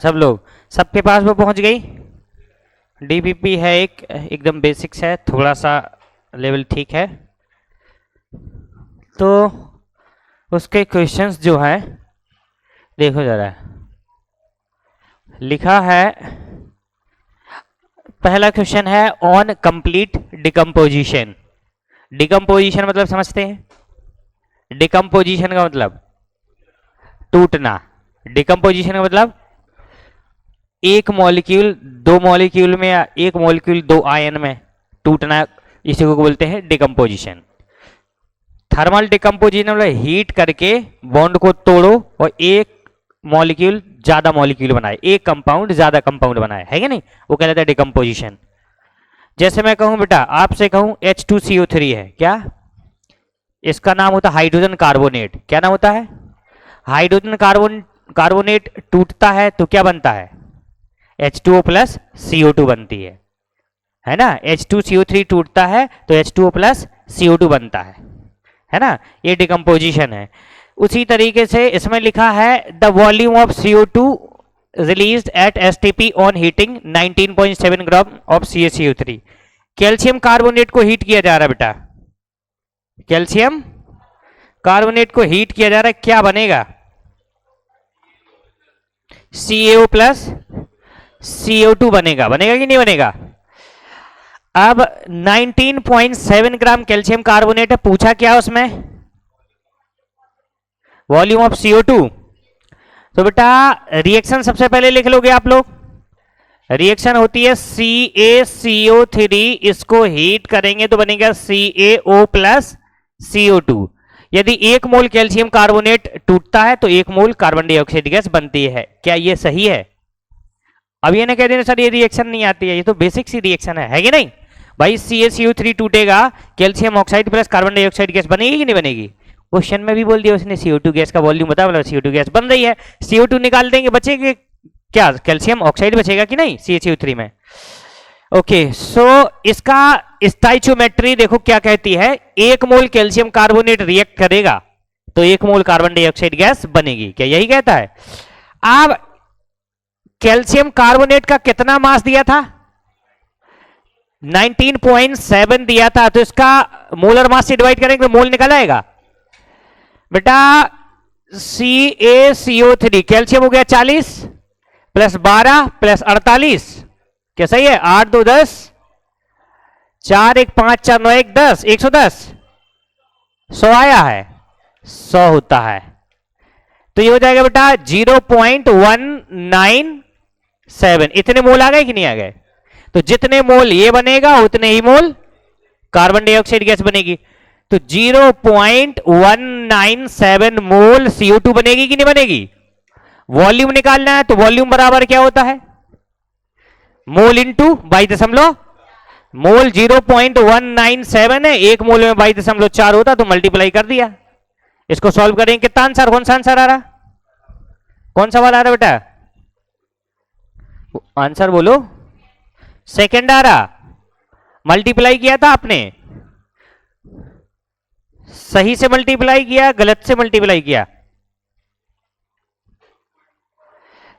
सब लोग, सबके पास वो पहुंच गई। डीपीपी है, एक एकदम बेसिक्स है, थोड़ा सा लेवल ठीक है। तो उसके क्वेश्चंस जो है देखो जरा, लिखा है पहला क्वेश्चन है ऑन कंप्लीट डिकम्पोजिशन। डिकम्पोजिशन मतलब समझते हैं? डिकम्पोजिशन का मतलब टूटना। डिकम्पोजिशन का मतलब एक मॉलिक्यूल दो मॉलिक्यूल में या एक मॉलिक्यूल दो आयन में टूटना, इसी को बोलते हैं डिकम्पोजिशन। थर्मल डिकम्पोजिशन मतलब हीट करके बॉन्ड को तोड़ो और एक मॉलिक्यूल ज्यादा मॉलिक्यूल बनाए, एक कंपाउंड ज्यादा कंपाउंड बनाए, है क्या नहीं, वो कहलाता है डिकम्पोजिशन। जैसे मैं कहूं बेटा, आपसे कहूं H2CO3 है, क्या इसका नाम होता है हाइड्रोजन कार्बोनेट। क्या नाम होता है? हाइड्रोजन कार्बोनेट टूटता है तो क्या बनता है? H2O प्लस CO2 बनती है ना। H2CO3 टूटता है तो H2O प्लस CO2 बनता है ना। ये डिकम्पोजिशन है। उसी तरीके से इसमें लिखा है the volume of CO2 released at STP on heating 19.7 gram of CaCO3। Calcium carbonate को हीट किया जा रहा है बेटा, कैल्शियम कार्बोनेट को हीट किया जा रहा है, क्या बनेगा? CaO प्लस CO2 बनेगा, बनेगा कि नहीं बनेगा? अब 19.7 ग्राम कैल्शियम कार्बोनेट है, पूछा क्या उसमें? Volume of CO2। तो बेटा रिएक्शन सबसे पहले लिख लोगे आप लोग। रिएक्शन होती है CaCO3, इसको हीट करेंगे तो बनेगा CaO प्लस CO2। यदि एक मोल कैल्शियम कार्बोनेट टूटता है तो एक मोल कार्बन डाइऑक्साइड गैस बनती है। क्या ये सही है? अब ये ना कह देना सर ये रिएक्शन नहीं आती है, ये तो बेसिक सी रिएक्शन है कि नहीं भाई? CaCO3 टूटेगा, calcium oxide plus carbon dioxide gas बनेगी कि नहीं बनेगी? क्वेश्चन में भी बोल दिया उसने CO2 गैस का वॉल्यूम बता, मतलब CO2 गैस बन रही है। CO2 निकाल देंगे, बचेगा क्या? कैल्शियम ऑक्साइड बचेगा कि नहीं CaCO3 में? ओके, सो इसका स्टाइचियोमेट्री देखो क्या कहती है। एक मोल कैल्शियम कार्बोनेट रिएक्ट करेगा तो एक मोल कार्बन डाइऑक्साइड गैस बनेगी, क्या यही कहता है? अब कैल्शियम कार्बोनेट का कितना मास दिया था? 19.7 दिया था, तो इसका मोलर मास से डिवाइड करेंगे तो मोल निकल आएगा बेटा। CaCO3 कैल्शियम हो गया 40 प्लस 12 प्लस 48, क्या सही है? 8 2 10, 4 1 5 4 9 1 10, 110, 100 आया है, 100 होता है। तो ये हो जाएगा बेटा 0.197। इतने मोल आ गए कि नहीं आ गए? तो जितने मोल ये बनेगा उतने ही मोल कार्बन डाइऑक्साइड गैस बनेगी। तो 0.197 मोल CO2 बनेगी कि नहीं बनेगी? वॉल्यूम निकालना है तो वॉल्यूम बराबर क्या होता है? मोल इंटू 22 मोल। 0.197 है, एक मोल में 22.4 होता तो मल्टीप्लाई कर दिया। इसको सॉल्व करेंगे, कितना आंसर, कौन सा आंसर आ रहा? कौन सा वाला आ रहा बेटा? आंसर बोलो। सेकंड आ रहा। मल्टीप्लाई किया था आपने, सही से मल्टीप्लाई किया, गलत से मल्टीप्लाई किया?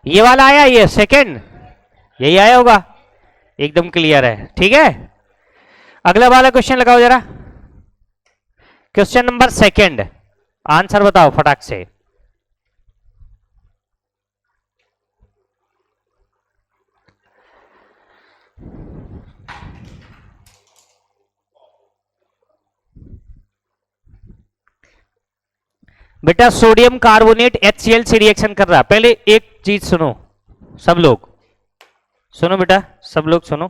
ये वाला आया, ये सेकंड, यही आया होगा, एकदम क्लियर है। ठीक है, अगला वाला क्वेश्चन लगाओ जरा। क्वेश्चन नंबर सेकंड, आंसर बताओ फटाक से। बेटा सोडियम कार्बोनेट HCl से रिएक्शन कर रहा। पहले एक चीज सुनो, सब लोग सुनो बेटा, सब लोग सुनो।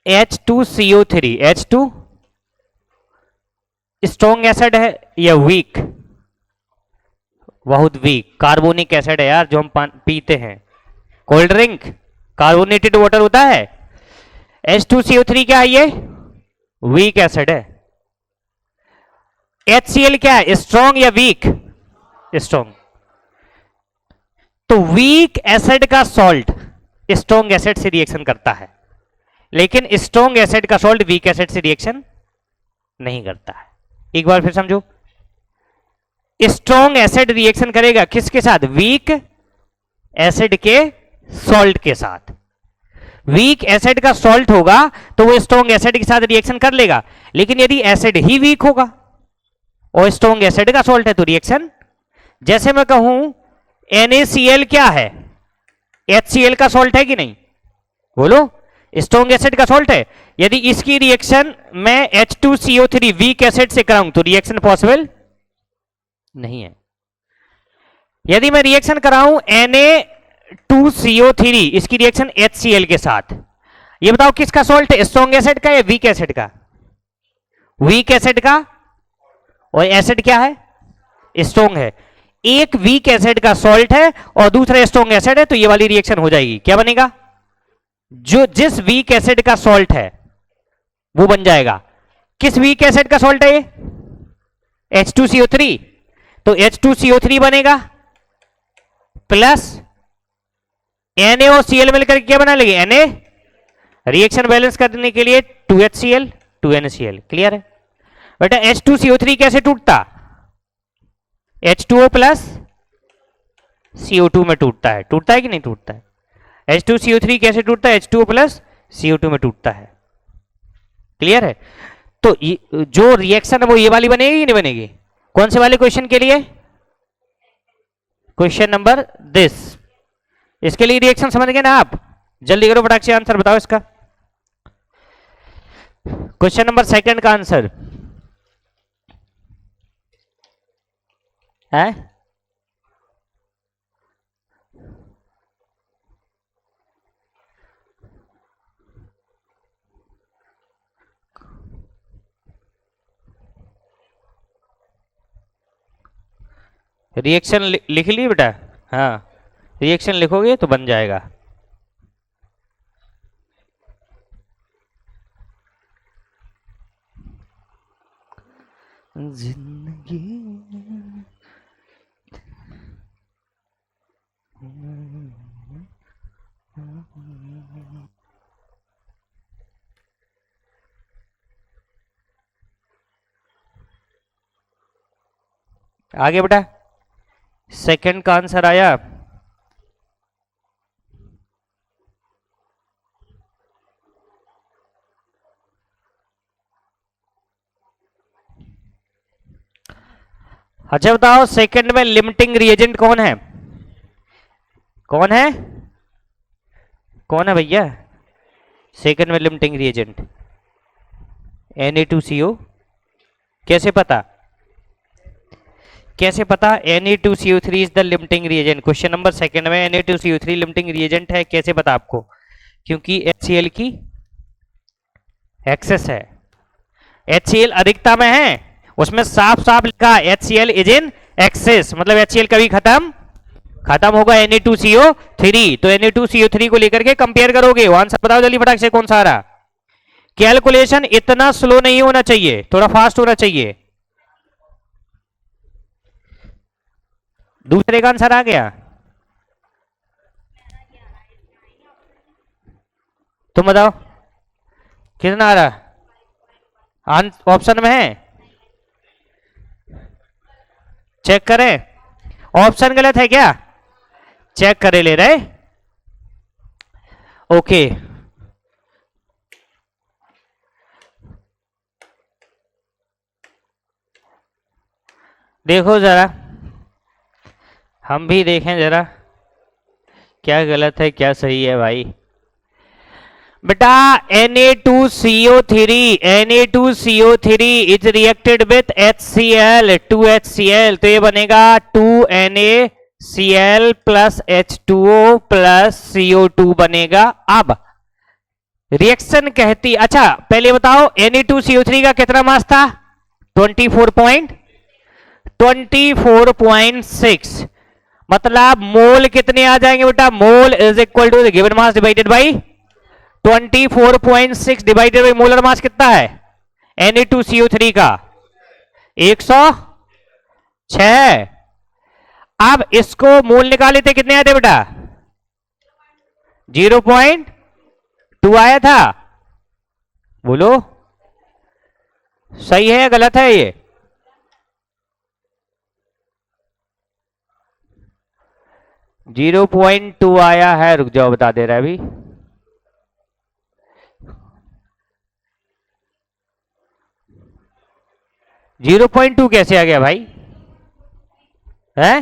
H2CO3, H2 स्ट्रॉन्ग एसिड है या वीक? बहुत वीक कार्बोनिक एसिड है यार, जो हम पीते हैं कोल्ड ड्रिंक, कार्बोनेटेड वाटर होता है। H2CO3 क्या है? ये वीक एसिड है। HCl क्या है? स्ट्रॉन्ग या वीक? स्ट्रॉन्ग। तो वीक एसिड का सॉल्ट स्ट्रॉन्ग एसिड से रिएक्शन करता है, लेकिन स्ट्रॉन्ग एसिड का सॉल्ट वीक एसिड से रिएक्शन नहीं करता है। एक बार फिर समझो, स्ट्रॉन्ग एसिड रिएक्शन करेगा किसके साथ? वीक एसिड के सॉल्ट के साथ। वीक एसिड का सॉल्ट होगा तो वो स्ट्रॉन्ग एसिड के साथ रिएक्शन कर लेगा, लेकिन यदि एसिड ही वीक होगा और स्ट्रॉन्ग एसिड का सॉल्ट है तो रिएक्शन, जैसे मैं कहूं NaCl क्या है? HCl का सॉल्ट है कि नहीं? बोलो, स्ट्रॉन्ग एसिड का सॉल्ट है। यदि इसकी रिएक्शन मैं H2CO3 वीक एसिड से कराऊं तो रिएक्शन पॉसिबल नहीं है। यदि मैं रिएक्शन कराऊं Na2CO3 इसकी रिएक्शन HCl के साथ, ये बताओ किसका सॉल्ट है? स्ट्रॉन्ग एसिड का या वीक एसिड का? वीक एसिड का। और एसिड क्या है? स्ट्रॉन्ग है। एक वीक एसिड का सॉल्ट है और दूसरा स्ट्रॉन्ग एसिड है, तो ये वाली रिएक्शन हो जाएगी। क्या बनेगा? जो जिस वीक एसिड का सॉल्ट है वो बन जाएगा। किस वीक एसिड का सॉल्ट है ये? H2CO3, तो H2CO3 बनेगा प्लस Na और Cl मिलकर क्या बना लेंगे? Na। रिएक्शन बैलेंस करने के लिए 2HCl 2NaCl। क्लियर है बेटा? H2CO3 कैसे टूटता? H2O प्लस CO2 में टूटता है। टूटता है कि नहीं टूटता है? H2CO3 कैसे टूटता है? H2O प्लस CO2 में टूटता है। क्लियर है? तो जो रिएक्शन है वो ये वाली बनेगी कि नहीं बनेगी? कौन से वाले क्वेश्चन के लिए? Question number this. इसके लिए रिएक्शन समझ गए ना आप? जल्दी करो, फटाक से आंसर बताओ इसका। क्वेश्चन नंबर सेकंड का आंसर है रिएक्शन लिख ली बेटा? हाँ, रिएक्शन लिखोगे तो बन जाएगा। जिंदगी आगे बेटा, सेकंड का आंसर आया। अच्छा बताओ, सेकंड में लिमिटिंग रिएजेंट कौन है? कौन है? कौन है भैया सेकंड में लिमिटिंग रिएजेंट? Na2CO। कैसे पता? कैसे पता? Na2CO3 is the limiting reagent. Question number second में Na2CO3 लिमिटिंग रिएजेंट है। कैसे पता आपको? क्योंकि HCl की एक्सेस है। HCl अधिकता में है, उसमें साफ साफ लिखा HCl इज इन एक्सेस, मतलब HCl कभी खत्म होगा Na2CO3। तो Na2CO3 को लेकर के कंपेयर करोगे। आंसर बताओ जल्दी फटाक से, कौन सा आ रहा? कैलकुलेशन इतना स्लो नहीं होना चाहिए, थोड़ा फास्ट होना चाहिए। दूसरे का आंसर आ गया? तुम बताओ कितना आ रहा? ऑप्शन में है, चेक करें। ऑप्शन गलत है क्या? चेक करे ले रहे। ओके, देखो जरा, हम भी देखें जरा क्या गलत है क्या सही है भाई। बेटा Na2CO3 is reacted with HCl 2HCl, तो ये बनेगा 2NaCl plus H2O plus CO2 बनेगा। अब रिएक्शन कहती, अच्छा पहले बताओ Na2CO3 का कितना मास था? 24.6, मतलब मोल कितने आ जाएंगे बेटा? Mole is equal to given mass divided by 24.6 divided by molar mass कितना है Na2CO3 का? 106। अब इसको मोल निकाले थे, कितने आए थे बेटा? 0.2 आया था। बोलो सही है या गलत है ये? 0.2 आया है, रुक जाओ बता दे रहा है अभी। जीरो पॉइंट टू कैसे आ गया भाई? है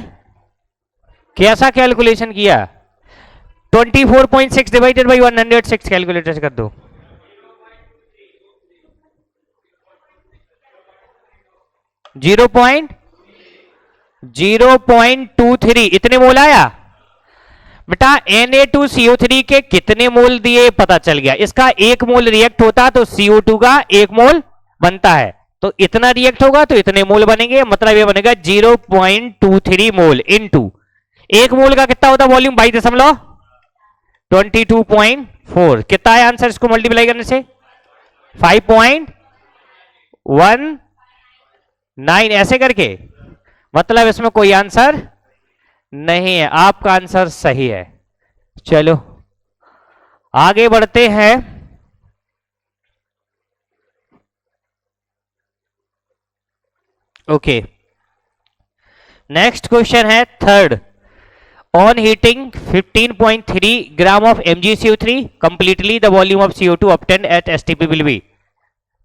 कैसा कैलकुलेशन किया? 24.6 डिवाइडेड बाई 106 कैलकुलेटर से कर दो। जीरो पॉइंट 0.23 इतने मोल आया बेटा। Na2CO3 के कितने मोल दिए पता चल गया। इसका एक मोल रिएक्ट होता तो CO2 का एक मोल बनता है, तो इतना रिएक्ट होगा तो इतने मोल बनेंगे, मतलब ये बनेगा 0.23 मोल इनटू एक मोल का कितना होता वॉल्यूम 22.4 कितना है आंसर, इसको मल्टीप्लाई करने से 5.19 ऐसे करके, मतलब इसमें कोई आंसर नहीं है। आपका आंसर सही है। चलो आगे बढ़ते हैं। ओके नेक्स्ट क्वेश्चन है third. On heating 15.3 gram of MgCO3 completely the volume of CO2 obtained at STP will be।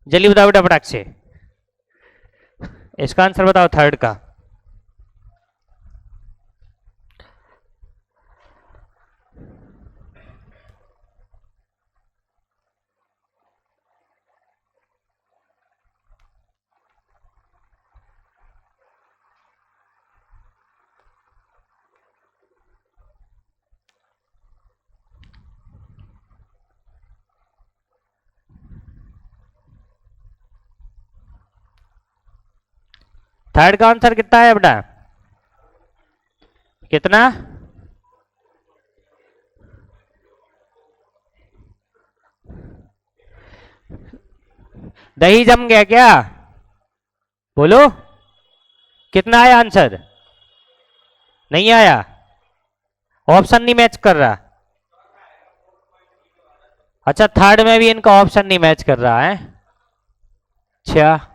जल्दी बताओ बेटा फटाक से, इसका आंसर बताओ थर्ड का। थर्ड का आंसर कितना है बेटा? कितना? दही जम गया क्या? बोलो कितना आया आंसर? नहीं आया, ऑप्शन नहीं मैच कर रहा। अच्छा थर्ड में भी इनका ऑप्शन नहीं मैच कर रहा है। अच्छा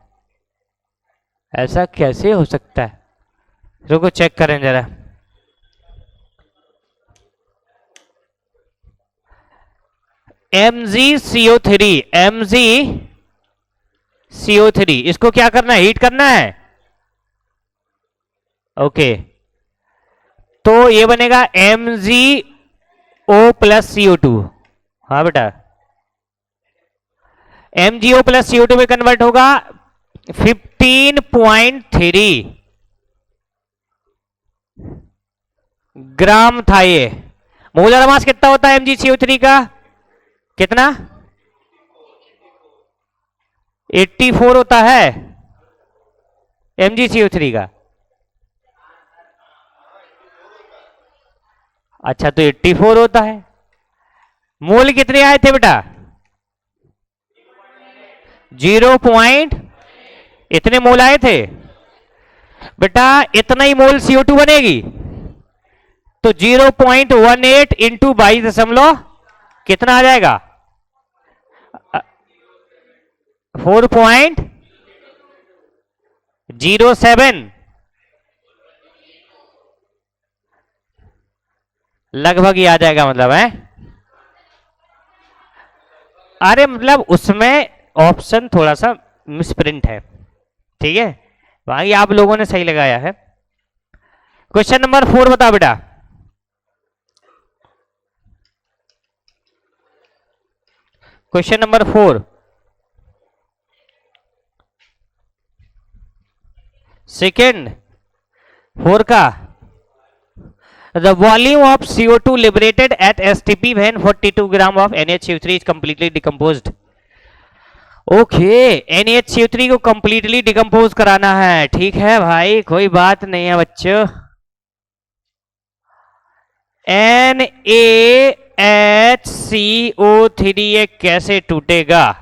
ऐसा कैसे हो सकता है, रुको चेक करें जरा। MgCO3 MgCO3 इसको क्या करना है, हीट करना है। ओके तो ये बनेगा MgO प्लस CO2। हाँ बेटा MgO प्लस CO2 में कन्वर्ट होगा 15.3 ग्राम था ये। मोलर मास कितना होता है MgCO3 का? कितना? 84 होता है MgCO3 का। अच्छा तो 84 होता है। मोल कितने आए थे बेटा? 0 पॉइंट इतने मोल आए थे बेटा। इतना ही मोल CO2 बनेगी तो 0.18 इंटू 22 कितना आ जाएगा? 4.07 लगभग ही आ जाएगा, मतलब है। अरे मतलब उसमें ऑप्शन थोड़ा सा मिसप्रिंट है, ठीक है, बाकी आप लोगों ने सही लगाया है। क्वेश्चन नंबर 4 बताओ बेटा। क्वेश्चन नंबर 4 सेकेंड 4 का the volume of CO2 liberated at STP when 42 gram of NaCO3 is completely decomposed। Okay NaCO3 को कंप्लीटली डिकम्पोज कराना है, ठीक है भाई कोई बात नहीं है बच्चों। NaHCO3 ये कैसे टूटेगा?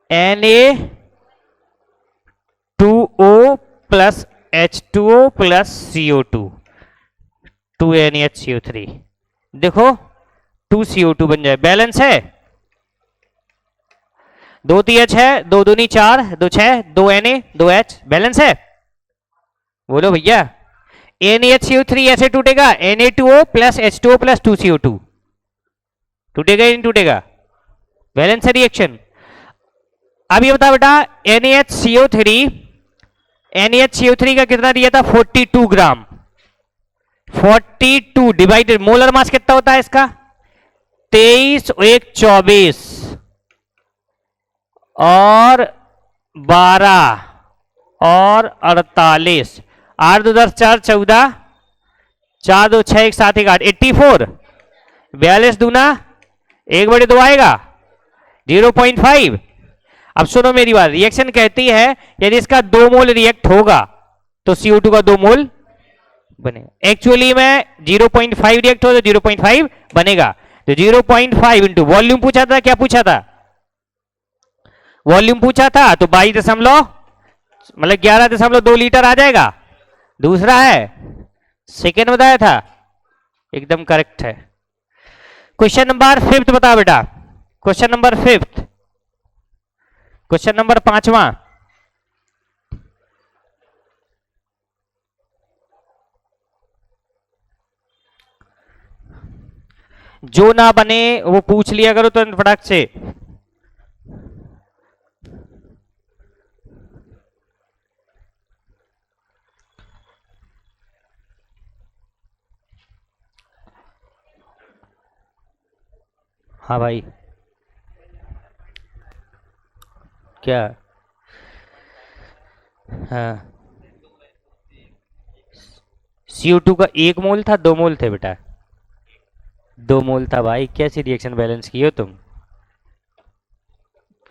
Na2O plus H2O plus CO2 2NaHCO3 देखो 2CO2 बन जाए, बैलेंस है। दो टी एच है, दो दूनी 4, दो 6, दो Na, दो H, बैलेंस है? बोलो भैया। NaHCO3 ऐसे टूटेगा, Na2O plus H2O plus 2CO2, टूटेगा या नहीं टूटेगा? बैलेंस है रिएक्शन। अब ये बता बेटा, NaHCO3 का कितना दिया था? 42 ग्राम। 42 डिवाइडेड, मोलर मास कितना होता है इसका? 23 1 24 और 12 और 48, 8 2 10 4 14, 4 2 6 1 7 1 8, 84, 42 दूना 1/2 आएगा 0.5। अब सुनो मेरी बात, रिएक्शन कहती है यदि इसका 2 मोल रिएक्ट होगा तो CO2 का 2 मोल बनेगा। एक्चुअली में 0.5 रिएक्ट हो तो 0.5 बनेगा। तो 0.5 इंटू वॉल्यूम पूछा था, क्या पूछा था? वॉल्यूम पूछा था, तो 11.2 लीटर आ जाएगा। दूसरा है सेकेंड बताया था, एकदम करेक्ट है। क्वेश्चन नंबर 5 बता बेटा, क्वेश्चन नंबर 5, क्वेश्चन नंबर 5वां। जो ना बने वो पूछ लिया करो तो फटाक से। हाँ भाई, क्या? हाँ, CO2 का 1 मोल था, 2 मोल थे बेटा? 2 मोल था भाई। कैसी रिएक्शन बैलेंस की हो तुम?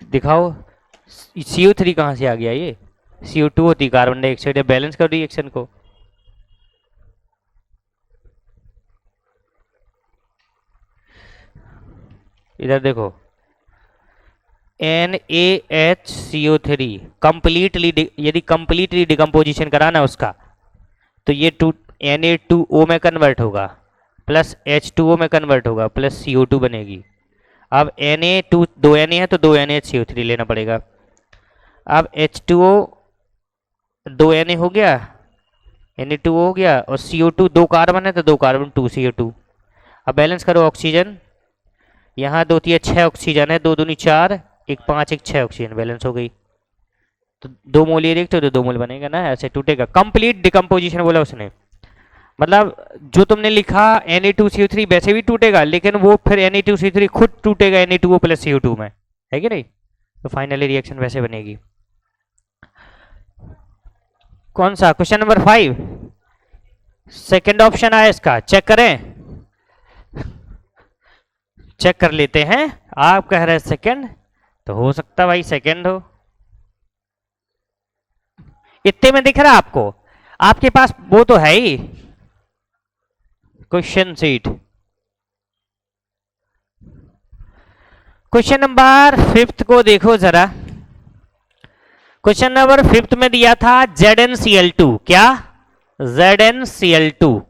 दिखाओ CO3 कहां से आ गया? ये CO2 होती कार्बन डाइऑक्साइड। बैलेंस करो रिएक्शन को। इधर देखो, NaHCO3 कंप्लीटली, यदि कंप्लीटली डिकम्पोजिशन कराना है उसका तो ये Na2O में कन्वर्ट होगा प्लस H2O में कन्वर्ट होगा प्लस CO2 बनेगी। अब Na2 2 Na है तो 2 NaHCO3 लेना पड़ेगा। अब H2O 2 Na हो गया, Na2O हो गया और CO2 2 कार्बन है तो 2 कार्बन 2 CO2। अब बैलेंस करो ऑक्सीजन, यहाँ 2 3 6 ऑक्सीजन है, 2 दूनी 4 1 5 1 6 ऑक्सीजन, बैलेंस हो गई। तो 2 मोल ये देखते हो तो 2 मोल बनेगा ना, ऐसे टूटेगा। कंप्लीट डिकम्पोजिशन बोला उसने, मतलब जो तुमने लिखा Na2CO3 वैसे भी टूटेगा, लेकिन वो फिर Na2CO3 खुद टूटेगा Na2O प्लस CO2 में, है कि नहीं? तो फाइनली रिएक्शन वैसे बनेगी। कौन सा? क्वेश्चन नंबर 5 सेकेंड ऑप्शन आया इसका, चेक करें, चेक कर लेते हैं। आप कह रहे हैं सेकेंड, तो हो सकता भाई सेकेंड हो। इतने में दिख रहा है आपको? आपके पास वो तो है ही क्वेश्चन सीट। क्वेश्चन नंबर 5 को देखो जरा। क्वेश्चन नंबर 5 में दिया था ZnCl2, क्या? ZnCl2,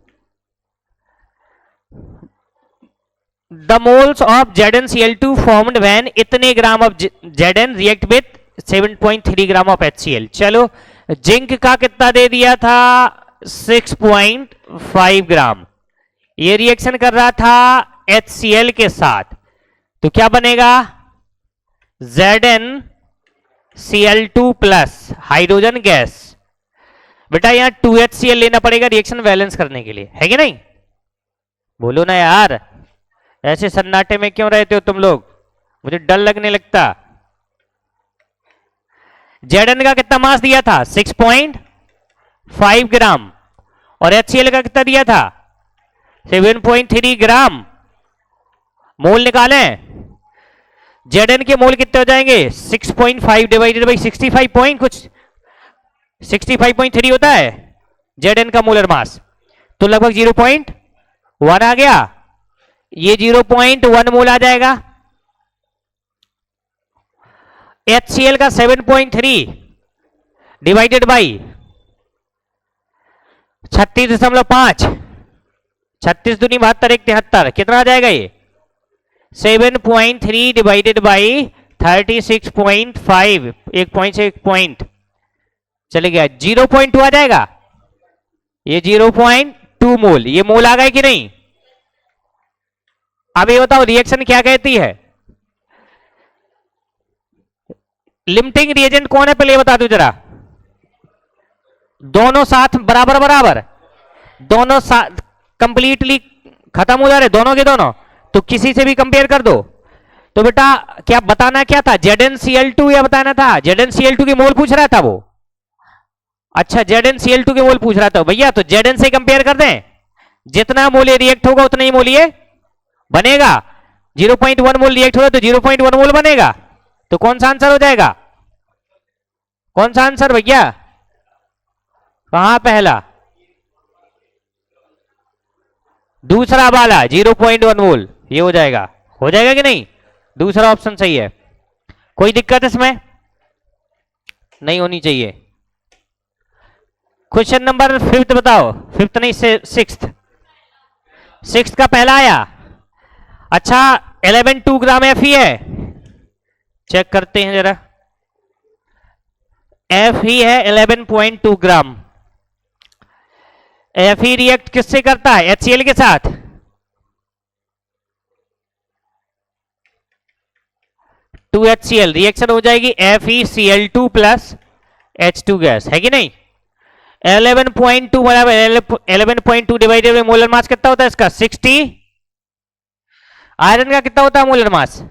the moles of ZnCl2 formed when इतने ग्राम of Zn react with 7.3 gram of HCl। चलो, जिंक का कितना दे दिया था? 6.5 ग्राम। ये रिएक्शन कर रहा था HCl के साथ, तो क्या बनेगा? ZnCl2 plus hydrogen gas. बेटा यहां 2HCl लेना पड़ेगा रिएक्शन बैलेंस करने के लिए, है कि नहीं? बोलो ना यार, ऐसे सन्नाटे में क्यों रहते हो तुम लोग? मुझे डर लगने लगता। Zn का कितना मास दिया था? 6.5 ग्राम। और HCl का कितना दिया था? 7.3 ग्राम। मोल निकालें। Zn के मोल कितने हो जाएंगे? 6.5 डिवाइडेड बाई 65 पॉइंट कुछ 65.3 होता है Zn का मोलर मास, तो लगभग 0.1 आ गया। ये 0.1 मोल आ जाएगा। HCl का 7.3 डिवाइडेड बाई 36.5, 36 दूनी 72 1 73, कितना आ जाएगा ये? 7.3 डिवाइडेड बाई 36.5, एक पॉइंट से एक पॉइंट चले गया, 0.2 आ जाएगा, ये 0.2 मोल, ये मोल आ गए कि नहीं? अब ये बताओ रिएक्शन क्या कहती है? लिमिटिंग रिएजेंट कौन है पहले ये बता दो जरा। दोनों साथ बराबर बराबर, दोनों साथ कंप्लीटली खत्म हो जा रहे दोनों के दोनों, तो किसी से भी कंपेयर कर दो। तो बेटा क्या बताना क्या था, ZnCl2 या बताना था? ZnCl2 की मोल पूछ रहा था वो। अच्छा ZnCl2 के मोल पूछ रहा था भैया, तो Zn से कंपेयर कर दें, जितना मोल ये रिएक्ट होगा उतना ही मोल ये बनेगा। 0.1 मोल रिएक्ट होगा तो 0.1 मोल बनेगा। तो कौन सा आंसर हो जाएगा? कौन सा आंसर भैया? कहां पहला? दूसरा वाला 0.1 मोल, ये हो जाएगा। हो जाएगा कि नहीं? दूसरा ऑप्शन सही है। कोई दिक्कत इसमें नहीं होनी चाहिए। क्वेश्चन नंबर 5 बताओ, 5 नहीं 6th। 6th का पहला आया। अच्छा 11.2 ग्राम Fe है, चेक करते हैं जरा। Fe है 11.2 ग्राम। Fe रिएक्ट किससे करता है? HCl के साथ। टू HCl रिएक्शन हो जाएगी FeCl2 प्लस H2 गैस, है कि नहीं? 11.2 बराबर 11.2 डिवाइडेड बाय मोलर मास कितना होता है इसका? 60। आयरन का कितना होता है मोलर मास?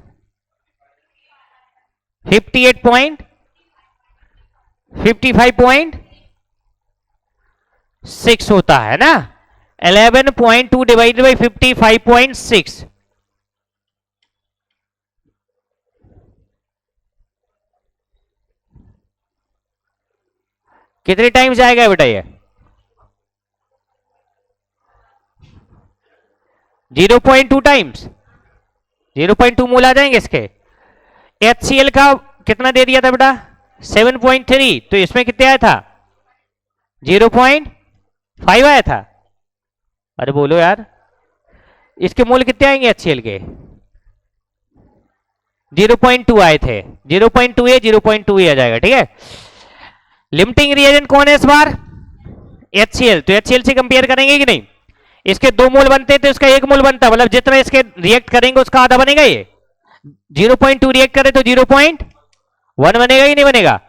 55.6 होता है ना। 11.2 डिवाइडेड बाय 55.6, कितने टाइम्स जाएगा बेटा ये? 0.2 टाइम्स, 0.2 मोल आ जाएंगे इसके। HCl का कितना दे दिया था बेटा? 7.3, तो इसमें कितने आया था? 0.5 आया था। अरे बोलो यार, इसके मोल कितने आएंगे HCl के? 0.2 आए थे, 0.2 ये 0.2 आ जाएगा, ठीक है। लिमिटिंग रिएजेंट कौन है इस बार? HCl, तो HCl से कंपेयर करेंगे कि नहीं? इसके 2 मोल बनते तो इसका 1 मोल बनता, मतलब जितना इसके रिएक्ट करेंगे उसका आधा बनेगा। ये 0.2 रिएक्ट करे तो 0.1 बनेगा ही नहीं बनेगा?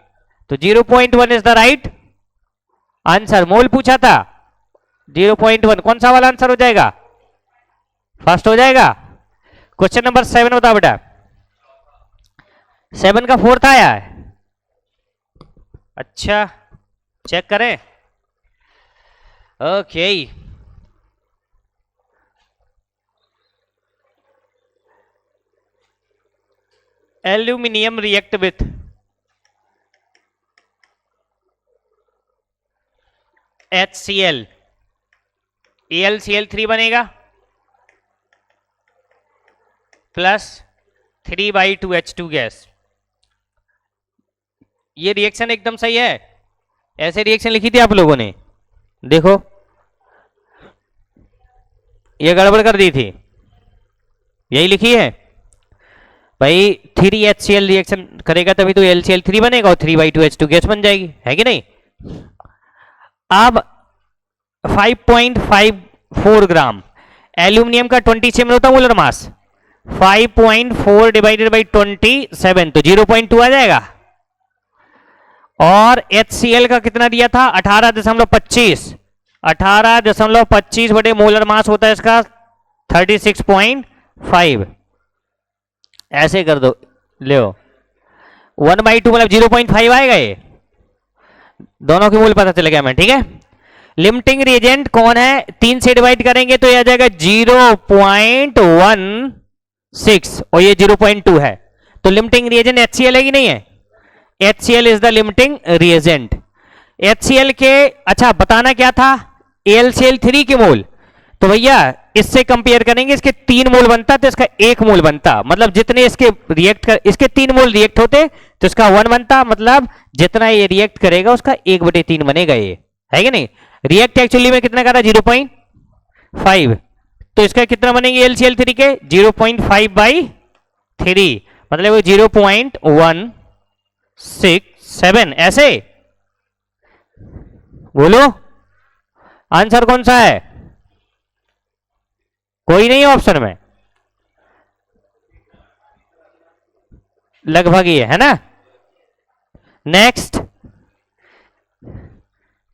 तो 0.1 इज द राइट आंसर। मोल पूछा था 0.1, कौन सा वाला आंसर हो जाएगा? फर्स्ट हो जाएगा। क्वेश्चन नंबर 7 बताओ बेटा। 7 का 4th आया है। अच्छा चेक करें। Okay aluminium react with HCl, AlCl3 बनेगा प्लस 3/2H2 गैस। ये रिएक्शन एकदम सही है। ऐसे रिएक्शन लिखी थी आप लोगों ने, देखो ये गड़बड़ कर दी थी, यही लिखी है भाई। 3HCl रिएक्शन करेगा तभी तो LCl3 बनेगा और 3/2H2 गैस बन जाएगी, है कि नहीं? अब 5.54 ग्राम एल्यूमिनियम का 27 होता है मोलर मास। 5.4 डिवाइडेड बाई 27 तो 0.2 आ जाएगा। और HCl का कितना दिया था? 18.25, 18.25 बटे मोलर मास होता है इसका 36.5। ऐसे कर दो, ले 1/2 मतलब 0.5 आएगा। ये दोनों की मोल पता चल गया मैं, ठीक है। लिमिटिंग रिएजेंट कौन है? 3 से डिवाइड करेंगे तो ये आ जाएगा 0.16 और ये 0.2 है, तो लिमिटिंग रिएजेंट HCl है कि नहीं है? HCl is the limiting reagent. HCl के अच्छा बताना क्या था? AlCl3 के मोल, तो भैया इससे कंपेयर करेंगे, इसके 3 मोल बनता तो इसका 1 मोल बनता, मतलब जितने इसके रिएक्ट कर, इसके 3 मोल रिएक्ट होते तो इसका 1 बनता, मतलब जितना ये रिएक्ट करेगा उसका 1/3 बनेगा। ये है कि नहीं? रिएक्ट एक्चुअली में कितना कर रहा है? 0.5, तो इसका कितना बनेंगे LCl3 के? 0.5/3, मतलब वो 0.167 ऐसे। बोलो आंसर कौन सा है? कोई नहीं ऑप्शन में, लगभग ये है ना। Next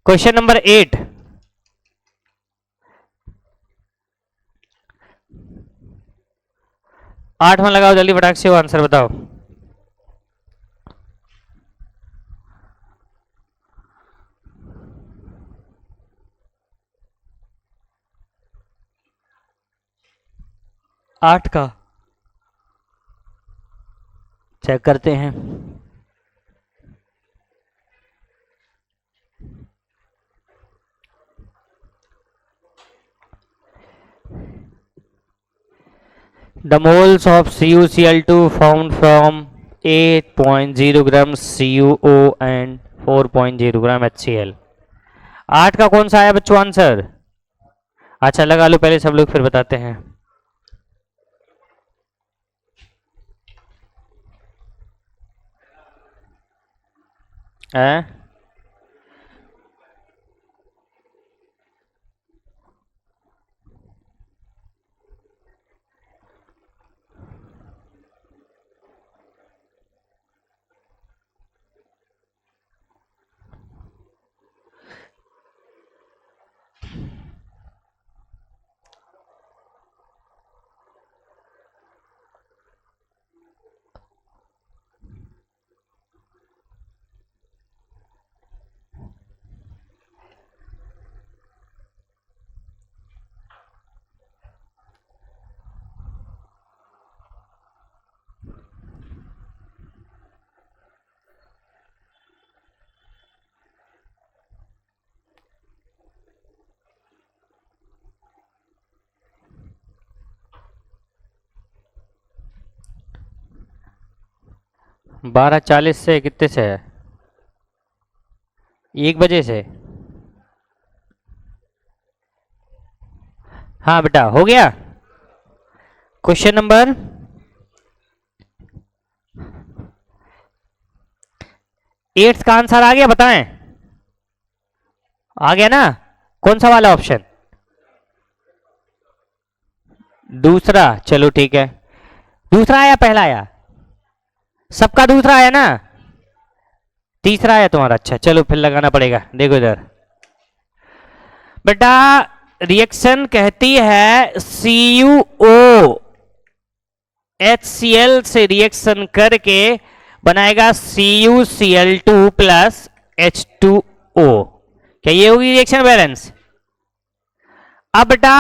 question number 8। आठवां लगाओ जल्दी फटाक से, वो आंसर बताओ। आठ का चेक करते हैं। The moles of CuCl2 found from 8.0 gram CuO and 4.0 gram HCl। 8 का कौन सा आया बच्चों आंसर? अच्छा लगा लो पहले सब लोग, फिर बताते हैं। है 12:40 से कितने से है? 1 बजे से। हाँ बेटा हो गया। क्वेश्चन नंबर 8 का आंसर आ गया, बताएं। आ गया ना? कौन सा वाला ऑप्शन? दूसरा। चलो ठीक है, दूसरा आया पहला आया? सबका दूसरा आया ना? तीसरा आया तुम्हारा? अच्छा चलो फिर लगाना पड़ेगा। देखो इधर बेटा, रिएक्शन कहती है CuO HCl से रिएक्शन करके बनाएगा CuCl2 प्लस H2O। क्या ये होगी रिएक्शन बैलेंस? अब बेटा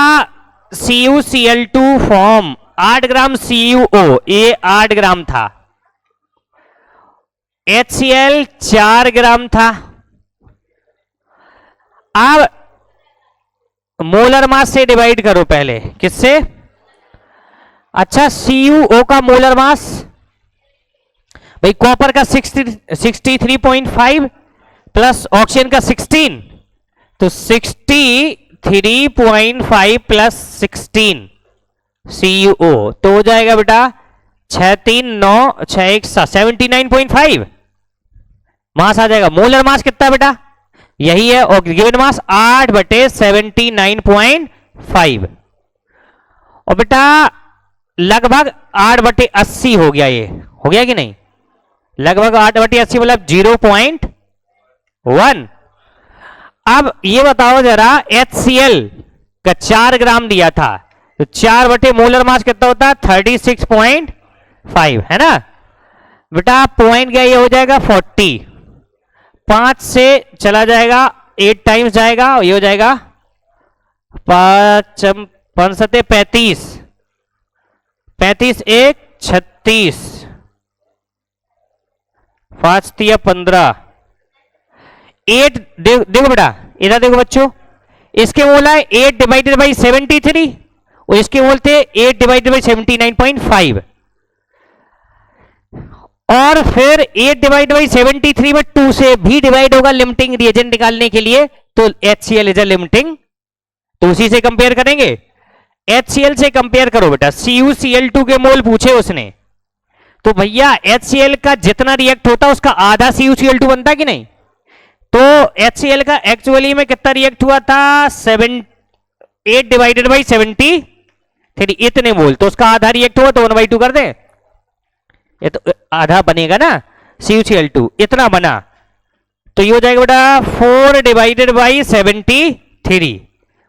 CuCl2 फॉर्म 8 ग्राम CuO, ये 8 ग्राम था। HCl 4 ग्राम था। अब मोलर मास से डिवाइड करो पहले। किससे? अच्छा CuO का मोलर मास भाई, कॉपर का 63.5 प्लस ऑक्सीजन का 16, तो 63.5 प्लस 16 CuO तो हो जाएगा बेटा 63961 मास आ जाएगा। मोलर मास कितना है बेटा? यही है, और गिवन मास 8/79.5। और बेटा लगभग 8/80 हो गया। ये हो गया कि नहीं? लगभग 8/80 मतलब 0.1। अब ये बताओ जरा, HCl का 4 ग्राम दिया था, तो 4 मोलर मास कितना होता है? 36.5 है ना बेटा। पॉइंट क्या ये हो जाएगा 40, 5 से चला जाएगा 8 टाइम्स जाएगा, ये हो जाएगा 5 5 सते 35, 35 1 36, 5 तिया 15, 8 देखो बेटा, इधर देखो बच्चों, इसके मोल है 8 डिवाइडेड बाई 73 और इसके मोल थे 8 डिवाइडेड बाई 79.5, और फिर 8 डिवाइड बाई 73 में 2 से भी डिवाइड होगा लिमिटिंग रिएजेंट निकालने के लिए, तो HCl इज अ लिमिटिंग, तो उसी से कंपेयर करेंगे। HCl से कंपेयर करो बेटा, CuCl2 के मोल पूछे उसने, तो भैया HCl का जितना रिएक्ट होता है उसका आधा CuCl2 बनता कि नहीं? तो HCl का एक्चुअली में कितना रिएक्ट हुआ था? 8 डिवाइडेड बाई 73, इतने मोल, तो उसका आधा रिएक्ट हुआ तो 1/2 कर दे, ये तो आधा बनेगा ना, CuCl2 इतना बना, तो ये हो जाएगा बेटा 4 डिवाइडेड बाई 73।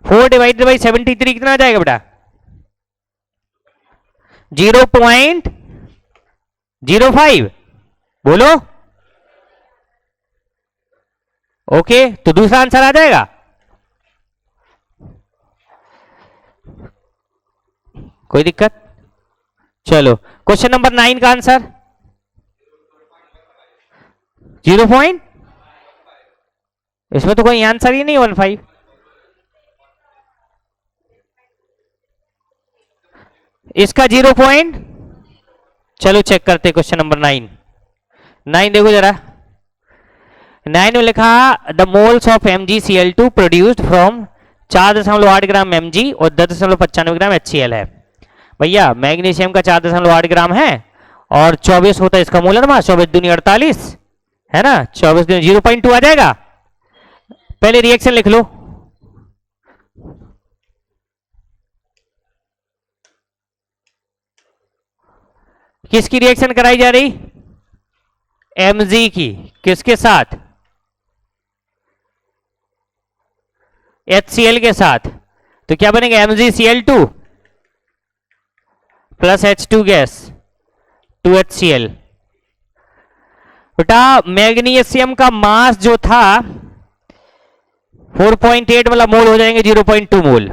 4 डिवाइडेड बाई 73 कितना आ जाएगा बेटा? 0.05। बोलो ओके, तो दूसरा आंसर आ जाएगा। कोई दिक्कत? चलो क्वेश्चन नंबर 9 का आंसर 0. इसमें तो कोई आंसर ही नहीं 15। इसका 0. चलो चेक करते क्वेश्चन नंबर 9 देखो जरा। 9 में लिखा the moles of MgCl2 produced from 4.8 gram Mg और 10.95 ग्राम HCl है। भैया मैग्नीशियम का 4.8 ग्राम है और 24 होता है इसका मोलर मास, 24 दूनी 48 है ना, 24 दूनी 0.2 आ जाएगा। पहले रिएक्शन लिख लो, किसकी रिएक्शन कराई जा रही? Mg की, किसके साथ? HCl के साथ। तो क्या बनेगा? MgCl2 plus H2 gas 2HCl। बेटा मैग्नीशियम का मास जो था 4.8 वाला मोल हो जाएंगे 0.2 मोल।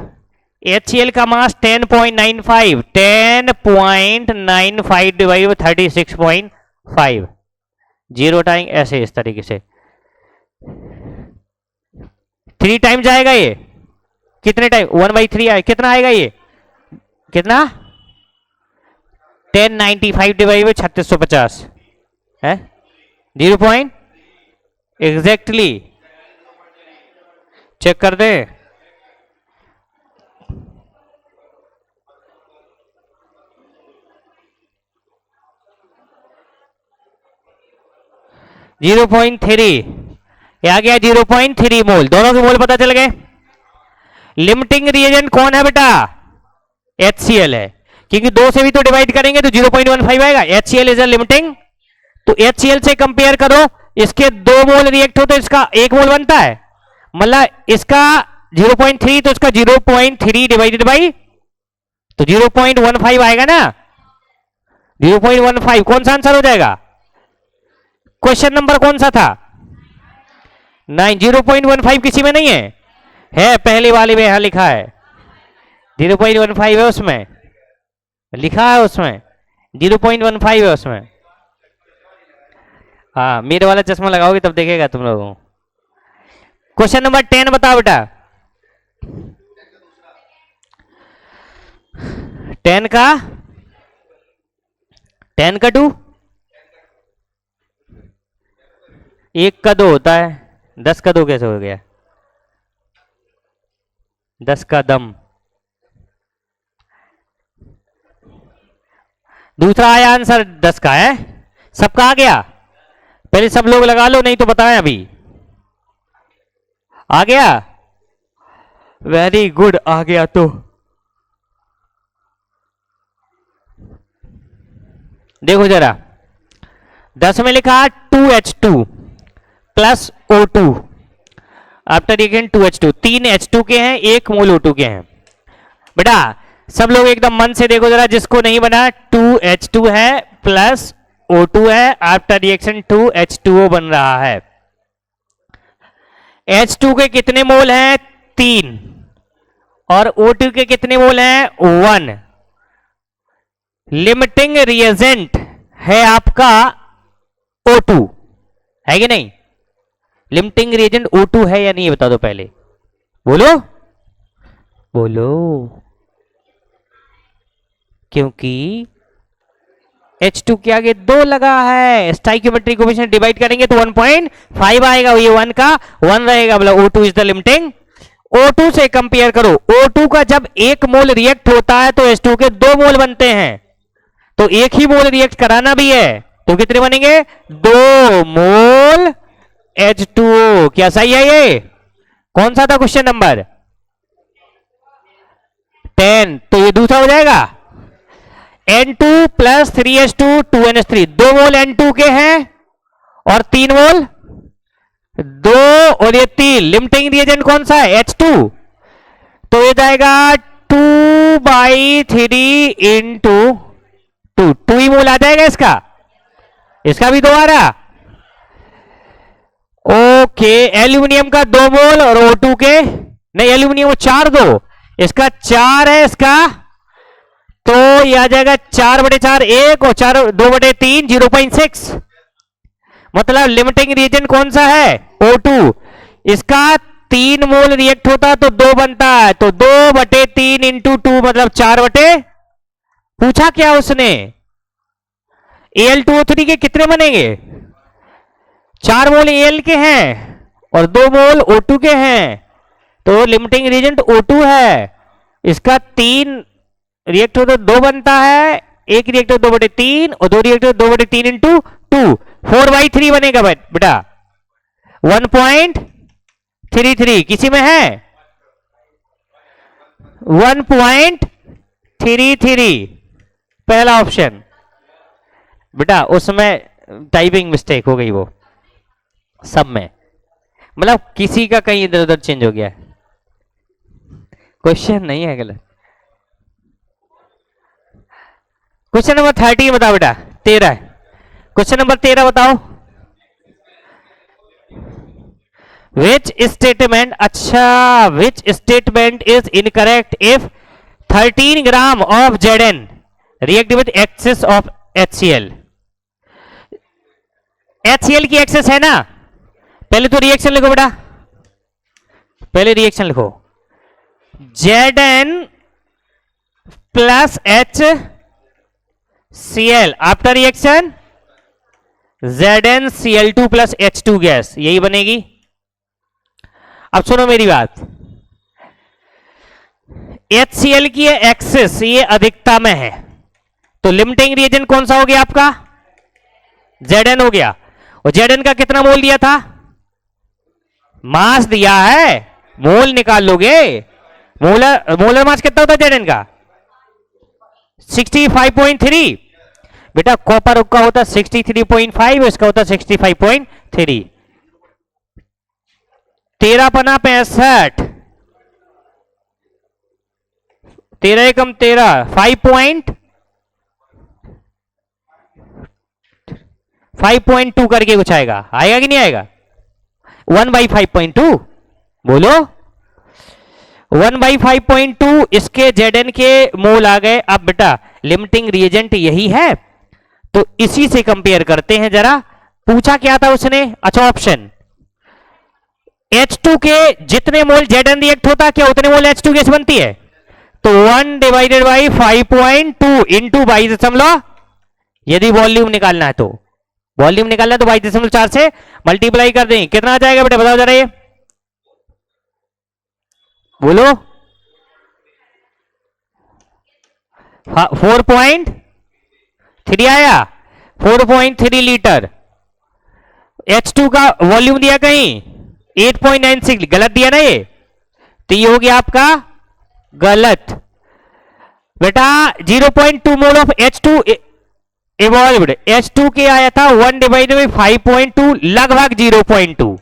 HCl का मास 10.95 डिवाइड 36.5 जीरो टाइम, ऐसे इस तरीके से 3 टाइम जाएगा ये। कितने टाइम? 1/3 आए, कितना आएगा ये? कितना? 1095 डिवाइड 3650 है 0. एग्जैक्टली चेक कर दे। जीरो 0.3 आ गया, 0.3 मोल। दोनों के मोल पता चल गए। लिमिटिंग रिएजेंट कौन है बेटा? HCl है, क्योंकि 2 से भी तो डिवाइड करेंगे तो 0.15 आएगा। HCl इज अ लिमिटिंग, तो HCl से कंपेयर करो, इसके 2 मोल रिएक्ट हो तो इसका 1 मोल बनता है, मतलब इसका 0.3 तो इसका 0.3 डिवाइडेड बाई, तो 0.15 आएगा ना। 0.15 कौन सा आंसर हो जाएगा? क्वेश्चन नंबर कौन सा था? 9। 0.15 किसी में नहीं है? है पहले वाले में, यहां लिखा है 0.15 है, उसमें लिखा है, उसमें 0.15 है उसमें। हाँ मेरे वाला चश्मा लगाओगे तब देखेगा तुम लोगों। क्वेश्चन नंबर 10 बताओ बेटा। 10 का 2 1 का 2 होता है, 10 का 2 कैसे हो गया? 10 का दम। दूसरा आया आंसर 10 का है, सबका आ गया? पहले सब लोग लगा लो, नहीं तो बताएं अभी। आ गया? वेरी गुड, आ गया। तो देखो जरा, 10 में लिखा 2H2 plus O2 after reaction 2H2, 3 H2 के हैं, 1 मोल O2 के हैं। बेटा सब लोग एकदम मन से देखो जरा, जिसको नहीं बना, 2H2 है प्लस O2 है, आफ्टर रिएक्शन 2H2O बन रहा है। H2 के कितने मोल हैं? 3, और O2 के कितने मोल हैं? 1। लिमिटिंग रिएजेंट है आपका O2, है कि नहीं? लिमिटिंग रिएजेंट O2 है या नहीं, बता दो पहले, बोलो बोलो। क्योंकि H2 के आगे 2 लगा है, स्टाइकियोमेट्रिक कोएफिशिएंट डिवाइड करेंगे तो 1.5 आएगा, ये 1 का 1 रहेगा, मतलब O2 is the limiting. O2 से कंपेयर करो, O2 का जब 1 मोल रिएक्ट होता है तो H2 के 2 मोल बनते हैं, तो एक ही मोल रिएक्ट कराना भी है, तो कितने बनेंगे? 2 मोल H2O। क्या सही है? ये कौन सा था क्वेश्चन नंबर 10? तो ये दूसरा हो जाएगा N2 प्लस 3H2 2NH3। 2 मोल N2 के हैं और 3 मोल 2 और ये 3। लिमिटिंग रिएजेंट कौन सा है? H2। तो ये जाएगा 2/3 इंटू 2 ही मोल आ जाएगा इसका। इसका भी 2 आ रहा। ओके, एल्यूमिनियम का 2 मोल और O2 के नहीं, एल्यूमिनियम 4 2, इसका 4 है इसका, तो यह आ जाएगा 4/4 1 और 4 2/3 0.6। मतलब लिमिटिंग रिएजेंट कौन सा है? O2। इसका 3 मोल रिएक्ट होता तो 2 बनता है, तो 2/3 इंटू 2 मतलब 4 पूछा क्या उसने? Al2O3 के कितने बनेंगे? 4 मोल Al के हैं और 2 मोल O2 के हैं, तो लिमिटिंग रिएजेंट O2 है। इसका 3 रिएक्ट हो तो 2 बनता है, एक रिएक्टर 2/3 और 2 रिएक्टर 2/3 इंटू 2 4/3 बनेगा बेटा 1.33। किसी में है 1.33 पहला ऑप्शन बेटा। उसमें टाइपिंग मिस्टेक हो गई, वो सब में, मतलब किसी का कहीं इधर उधर चेंज हो गया। क्वेश्चन नहीं है गलत। क्वेश्चन नंबर 30 बताओ बेटा, 13 है। क्वेश्चन नंबर 13 बताओ। विच स्टेटमेंट, अच्छा which statement is incorrect if 13 gram of Zn react with excess of HCl। HCl की एक्सेस है ना, पहले तो रिएक्शन लिखो बेटा, पहले रिएक्शन लिखो Zn plus HCl after reaction ZnCl2 plus H2 gas, यही बनेगी। अब सुनो मेरी बात, HCl की एक्सेस ये अधिकता में है, तो लिमिटिंग रिएजेंट कौन सा हो गया आपका? Zn हो गया। और Zn का कितना मोल दिया था? मास दिया है, मोल निकाल लोगे। मोलर मास कितना होता है Zn का? 65.3। बेटा कॉपर का होता 63.5, इसका होता 65.3। 13 पना 65, 13 एकम 13 5.2 करके कुछ आएगा कि नहीं आएगा? 1/5.2 बोलो। 1/5.2 इसके Zn के मोल आ गए। अब बेटा लिमिटिंग रिएजेंट यही है, तो इसी से कंपेयर करते हैं जरा। पूछा क्या था उसने? अच्छा ऑप्शन H2 के जितने मोल Zn रिएक्ट होता क्या उतने मोल H2 गैस बनती है, तो 1/5.2 इंटू 22, यदि वॉल्यूम निकालना है तो 22.4 से मल्टीप्लाई कर दें, कितना आ जाएगा बेटा बताओ जरा, ये बोलो। 4.3 आया, 4.3 लीटर। H2 का वॉल्यूम दिया कहीं 8.96, गलत दिया ना ये, तो ये हो गया आपका गलत बेटा। 0.2 mole of H2 evolved, H2 के आया था 1/5.2 लगभग 0.2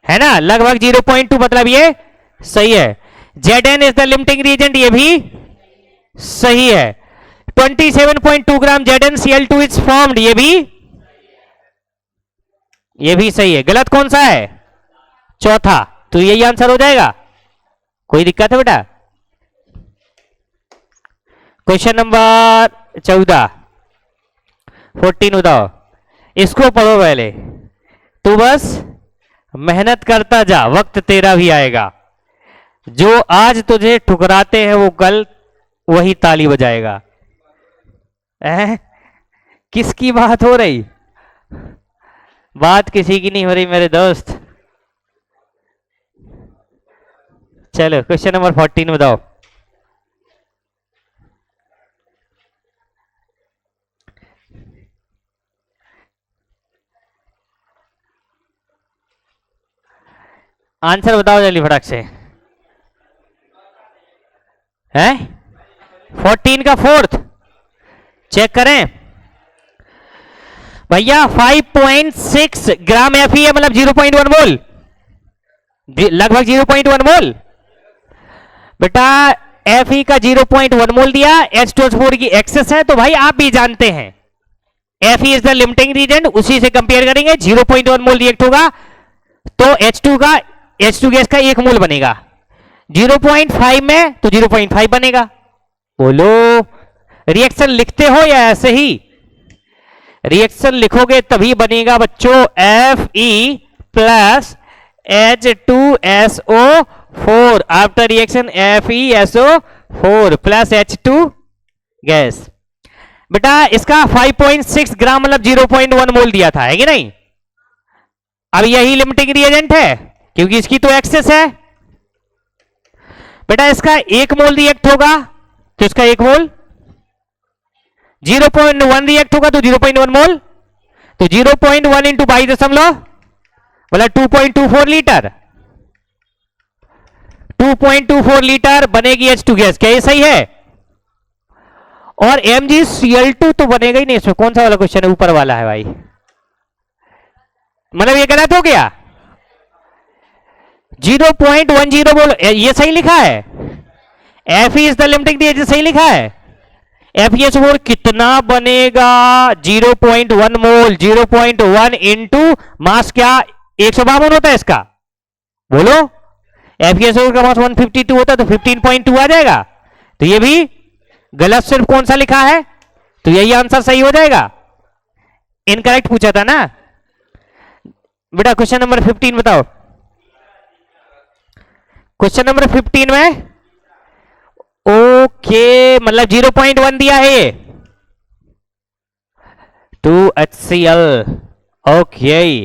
है ना, लगभग 0.2, मतलब ये सही है। Zn is the limiting reagent, ये भी सही है। 27.2 ग्राम ZnCl2 इज फॉर्म्ड, ये भी सही है। गलत कौन सा है? चौथा, तो यही आंसर हो जाएगा। कोई दिक्कत है बेटा? क्वेश्चन नंबर 14 बताओ, इसको पढ़ो पहले, तू बस मेहनत करता जा, वक्त तेरा भी आएगा। जो आज तुझे ठुकराते हैं वो कल वही ताली बजाएगा। किसकी बात हो रही? बात किसी की नहीं हो रही मेरे दोस्त। चलो क्वेश्चन नंबर 14 बताओ। आंसर बताओ जल्दी फटाक से। है 14 का फोर्थ, चेक करें भैया। 5.6 ग्राम एफई है, मतलब 0.1 मोल, लगभग 0.1 मोल। बेटा एफई का 0.1 मोल दिया, H2SO4 की एक्सेस है, तो भाई आप भी जानते हैं FE is the limiting reagent, उसी से कंपेयर करेंगे। 0.1 मोल रिएक्ट होगा तो H2 गैस का 1 मोल बनेगा, 0.5 में तो 0.5 बनेगा। बोलो रिएक्शन लिखते हो या ऐसे ही? रिएक्शन लिखोगे तभी बनेगा बच्चों। Fe plus H2SO4 after reaction FeSO4 plus H2 gas. बेटा इसका 5.6 ग्राम मतलब 0.1 मोल दिया था, है कि नहीं? अब यही लिमिटिंग रिएजेंट है क्योंकि इसकी तो एक्सेस है। बेटा इसका 1 मोल रिएक्ट होगा तो इसका 1 मोल, 0.1 रिएक्ट होगा तो 0.1 मोल, तो 0.1 इंटू 22 मतलब 2.24 लीटर, 2.24 लीटर बनेगी H2 गैस। क्या ये सही है? और MgCl2 तो बनेगा ही नहीं इसमें। कौन सा वाला क्वेश्चन है? ऊपर वाला है भाई, मतलब ये गलत हो गया। 0.10 बोलो, ये सही लिखा है। Fe is the limiting reagent, सही लिखा है। FeSO4 कितना बनेगा? 0.1 मोल, 0.1 इंटू मास क्या 152 होता है इसका, बोलो। FeSO4 का मास 152 होता है तो 15.2 आ जाएगा। तो ये भी गलत, सिर्फ कौन सा लिखा है, तो यही आंसर सही हो जाएगा। इनकरेक्ट पूछा था ना बेटा। क्वेश्चन नंबर 15 बताओ। क्वेश्चन नंबर 15 में ओके मतलब 0.1 दिया है ये, 2HCl। ओके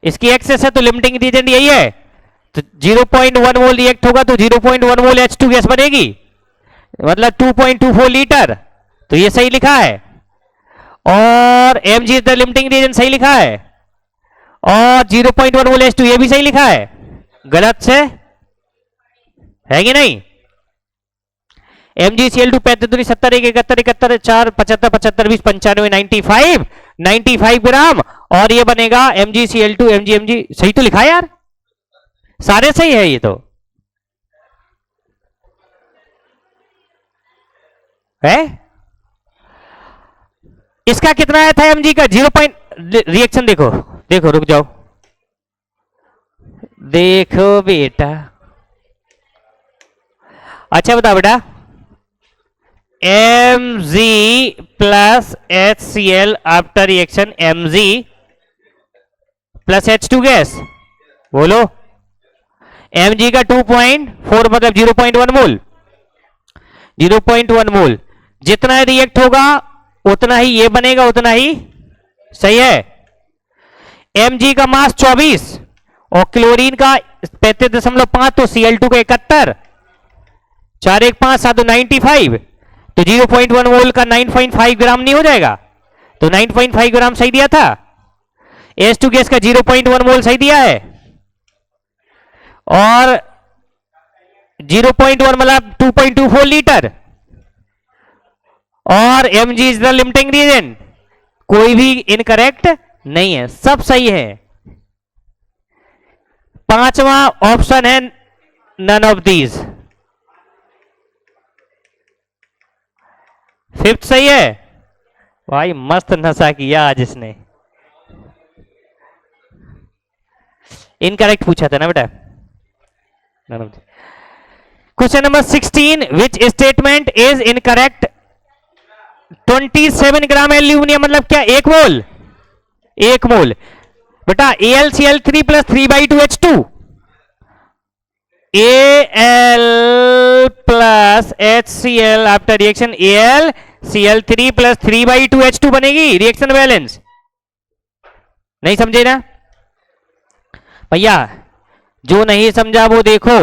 इसकी एक्सेस है तो लिमिटिंग रीजन यही है, तो 0.1 मोल रिएक्ट होगा तो 0.1 मोल H2 गैस बनेगी, मतलब 2.24 लीटर, तो ये सही लिखा है। और Mg is the limiting reagent, सही लिखा है। और 0.1 मोल H2 ये भी सही लिखा है। गलत से है कि नहीं? MgCl2 35 70 1 71 71 4 75 75 20 95 95 ग्राम, और ये बनेगा MgCl2 Mg सही तो लिखा है यार, सारे सही है ये तो है। इसका कितना आया था Mg का? 0 रिएक्शन देखो देखो, रुक जाओ देखो बेटा। अच्छा बताओ बेटा, Mg plus HCl after reaction Mg plus H2 gas, बोलो। Mg का 2.4 मतलब 0.1 मोल, 0.1 मोल जितना रिएक्ट होगा उतना ही ये बनेगा, उतना ही सही है। Mg का मास 24 और क्लोरीन का 35.5, तो Cl2 का 71, 4 1 5 7 95, तो 0.1 मोल का 9.5 ग्राम नहीं हो जाएगा, तो 9.5 ग्राम सही दिया था। H2 गैस का 0.1 मोल सही दिया है, और 0.1 मतलब 2.24 लीटर, और Mg is the limiting reagent. कोई भी इनकरेक्ट नहीं है, सब सही है। पांचवा ऑप्शन है नन ऑफ दीज। फिफ्थ सही है भाई, मस्त नशा किया आज इसने। इनकरेक्ट पूछा था ना बेटा। Question number 16, which statement is incorrect? 27 gram aluminium मतलब क्या? 1 मोल, 1 मोल। बेटा AlCl3 plus 3/2H2, Al plus HCl after reaction AlCl3 plus 3/2H2 बनेगी रिएक्शन बैलेंस। नहीं समझे ना भैया? जो नहीं समझा वो देखो।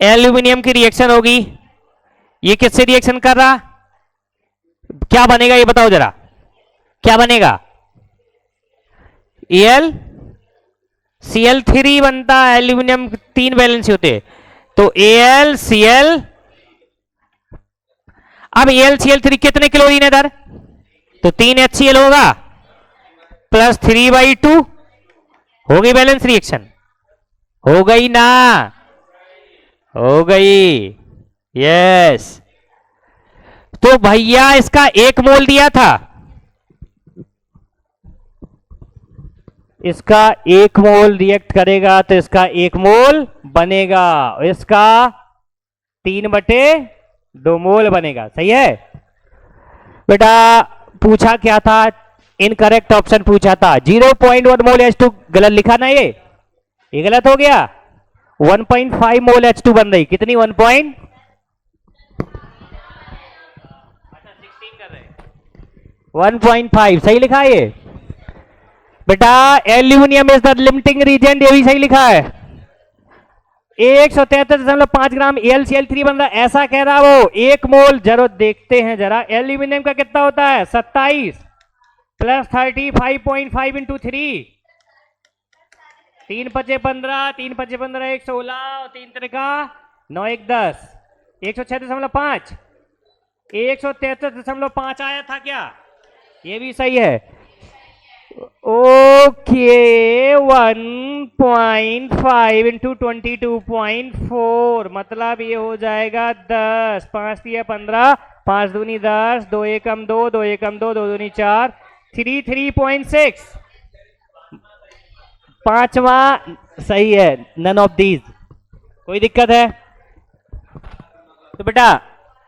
एल्यूमिनियम की रिएक्शन होगी, ये किससे रिएक्शन कर रहा, क्या बनेगा ये बताओ जरा, क्या बनेगा? Al Cl3 बनता है, एल्यूमिनियम 3 वैलेंसी होते हैं, तो AlCl। अब AlCl3 कितने क्लोरीन है इधर, तो 3 HCl होगा प्लस 3/2, हो गई बैलेंस रिएक्शन, हो गई ना, हो गई, यस। तो भैया इसका 1 मोल दिया था, इसका 1 मोल रिएक्ट करेगा तो इसका 1 मोल बनेगा, इसका 3/2 मोल बनेगा। सही है बेटा। पूछा क्या था, इनकरेक्ट ऑप्शन पूछा था, 0.1 मोल H2 गलत लिखा ना, ये गलत हो गया। 1.5 मोल H2 बन रही, कितनी 1 पॉइंट, अच्छा 16 कर रहे, 1.5 सही लिखा है ये बेटा। Aluminium is the limiting reagent, ये भी सही लिखा है। 173.5 ग्राम AlCl3 बन रहा है, ऐसा कह रहा वो 1 मोल। जरा देखते हैं जरा, एल्यूमिनियम का कितना होता है, 27 प्लस 35.5 इंटू 3, 3 पचे 15, 3 पचे 15, 116, 3 त्रिका 9, 1 10, 136.5, 173.5 आया था क्या, ये भी सही है। ओके 1.5 इंटू 22.4, मतलब ये हो जाएगा 10, 5 दिया 15, 5 दूनी 10, 2 एकम 2, 2 एकम 2, 2 दूनी 4, 3.6। पांचवा सही है, नन ऑफ दीज। कोई दिक्कत है तो बेटा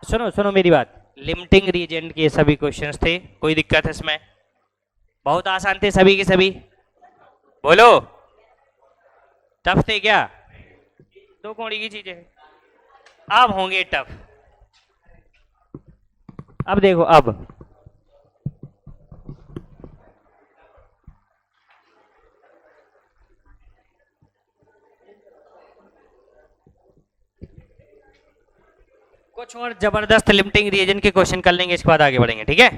सुनो सुनो मेरी बात, लिमिटिंग रीजेंट के सभी क्वेश्चंस थे, कोई दिक्कत है इसमें, बहुत आसान थे सभी के सभी, बोलो टफ थे क्या, 2 कौड़ी की चीजें, अब होंगे टफ। अब देखो, अब कुछ और जबरदस्त लिमिटिंग रिएजेंट के क्वेश्चन कर लेंगे, इसके बाद आगे बढ़ेंगे, ठीक है।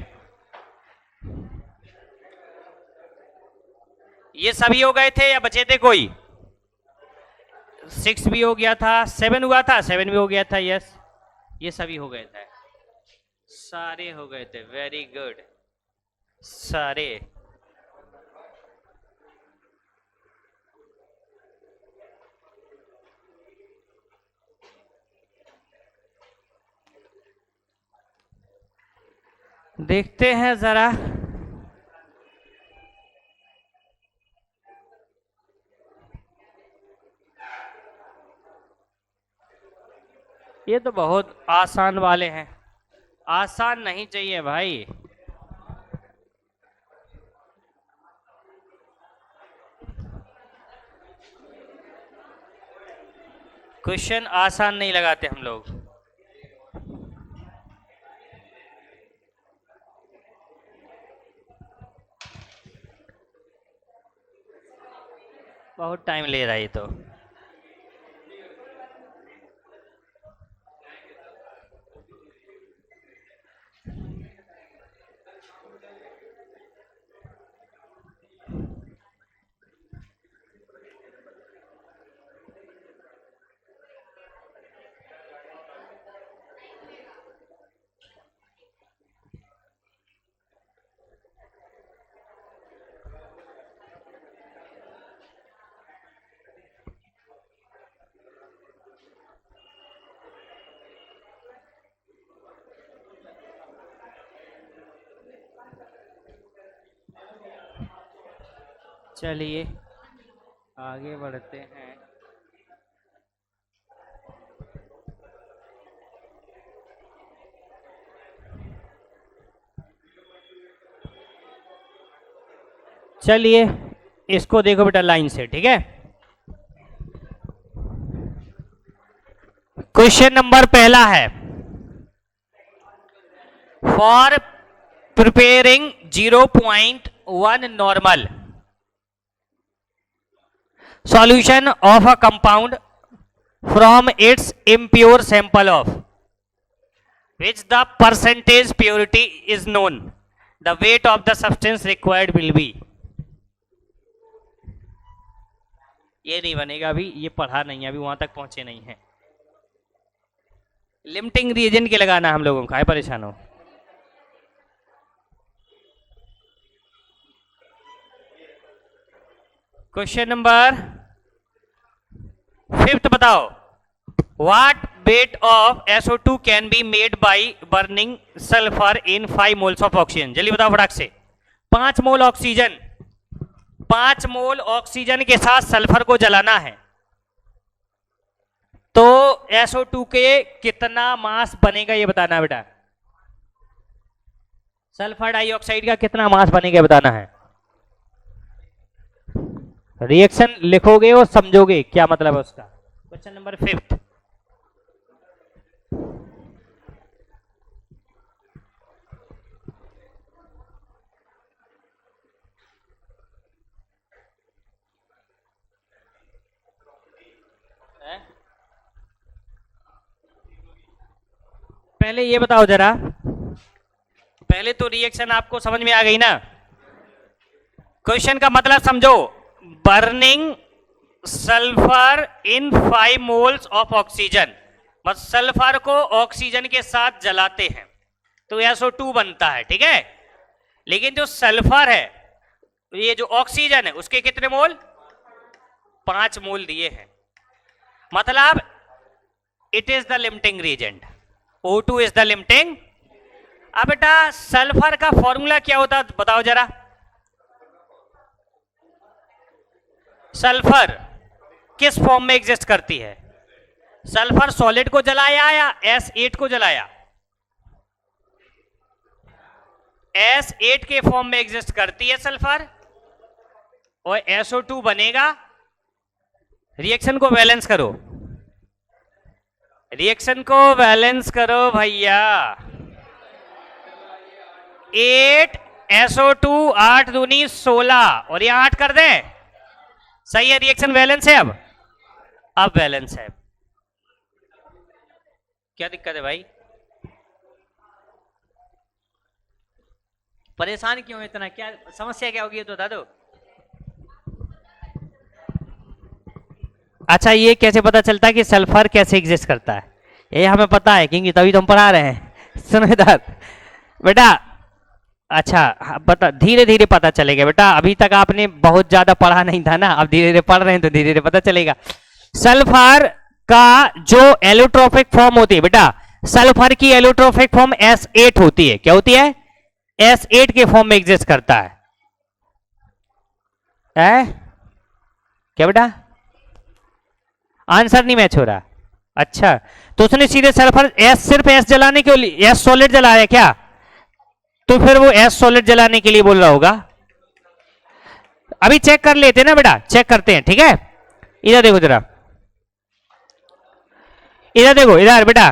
ये सभी हो गए थे या बचे थे कोई, 6 भी हो गया था, 7 हुआ था, 7 भी हो गया था, यस ये सभी हो गए थे, सारे हो गए थे, वेरी गुड सारे। देखते हैं जरा, ये तो बहुत आसान वाले हैं, आसान नहीं चाहिए भाई, क्वेश्चन आसान नहीं लगाते हम लोग। बहुत टाइम ले रहा है ये तो। चलिए आगे बढ़ते हैं। चलिए इसको देखो बेटा लाइन से, ठीक है। क्वेश्चन नंबर पहला है, for preparing 0.1 normal solution of a compound from its impure sample of which the percentage purity is known, the weight of the substance required will be। ये नहीं बनेगा, अभी ये पढ़ा नहीं है, अभी वहां तक पहुंचे नहीं है। लिमिटिंग रिएजेंट के लगाना हम लोगों का है, परेशान हो। क्वेश्चन नंबर 5 बताओ, what weight of SO2 can be made by burning sulphur in 5 moles of oxygen. जल्दी बताओ फटाक से। 5 मोल ऑक्सीजन, 5 मोल ऑक्सीजन के साथ सल्फर को जलाना है तो SO2 के कितना मास बनेगा ये बताना है बेटा। सल्फर डाइऑक्साइड का कितना मास बनेगा बताना है। रिएक्शन लिखोगे और समझोगे क्या मतलब है उसका। Question number 5। पहले ये बताओ जरा, पहले तो रिएक्शन आपको समझ में आ गई ना। क्वेश्चन का मतलब समझो, burning sulphur in 5 moles of oxygen, मतलब सल्फर को ऑक्सीजन के साथ जलाते हैं तो SO2 बनता है, ठीक है। लेकिन जो सल्फर है, ये जो ऑक्सीजन है, उसके कितने मोल? 5 मोल दिए हैं, मतलब it is the limiting reagent. O2 is the limiting. अब बेटा सल्फर का फॉर्मूला क्या होता है बताओ जरा। सल्फर किस फॉर्म में एग्जिस्ट करती है? सल्फर सॉलिड को जलाया या S8 को जलाया? S8 के फॉर्म में एग्जिस्ट करती है सल्फर, और SO2 बनेगा। रिएक्शन को बैलेंस करो, रिएक्शन को बैलेंस करो भैया। 8 SO2, 8 दूनी 16 और ये 8 कर दें, सही है। रिएक्शन बैलेंस है। अब बैलेंस है। क्या दिक्कत है भाई? परेशान क्यों है इतना? क्या समस्या क्या होगी ये तो बता दो। अच्छा, ये कैसे पता चलता है कि सल्फर कैसे एग्जिस्ट करता है? ये हमें पता है क्योंकि तभी तो हम पढ़ा रहे हैं। सुनो इधर बेटा, अच्छा पता, धीरे धीरे पता चलेगा बेटा। अभी तक आपने बहुत ज्यादा पढ़ा नहीं था ना, अब धीरे धीरे पढ़ रहे हैं तो धीरे धीरे पता चलेगा। सल्फर का जो एलोट्रोपिक फॉर्म होती है बेटा, सल्फर की एलोट्रोपिक फॉर्म S8 होती है। क्या होती है? S8 के फॉर्म में एग्जिस्ट करता है। क्या बेटा? आंसर नहीं मैच हो रहा। अच्छा, तो उसने सीधे सल्फर सिर्फ S जलाने के लिए S सॉलिड जला रहा है क्या? तो फिर वो S सॉलिड जलाने के लिए बोल रहा होगा। अभी चेक कर लेते हैं ना बेटा, चेक करते हैं, ठीक है। इधर देखो जरा, इधर देखो, इधर बेटा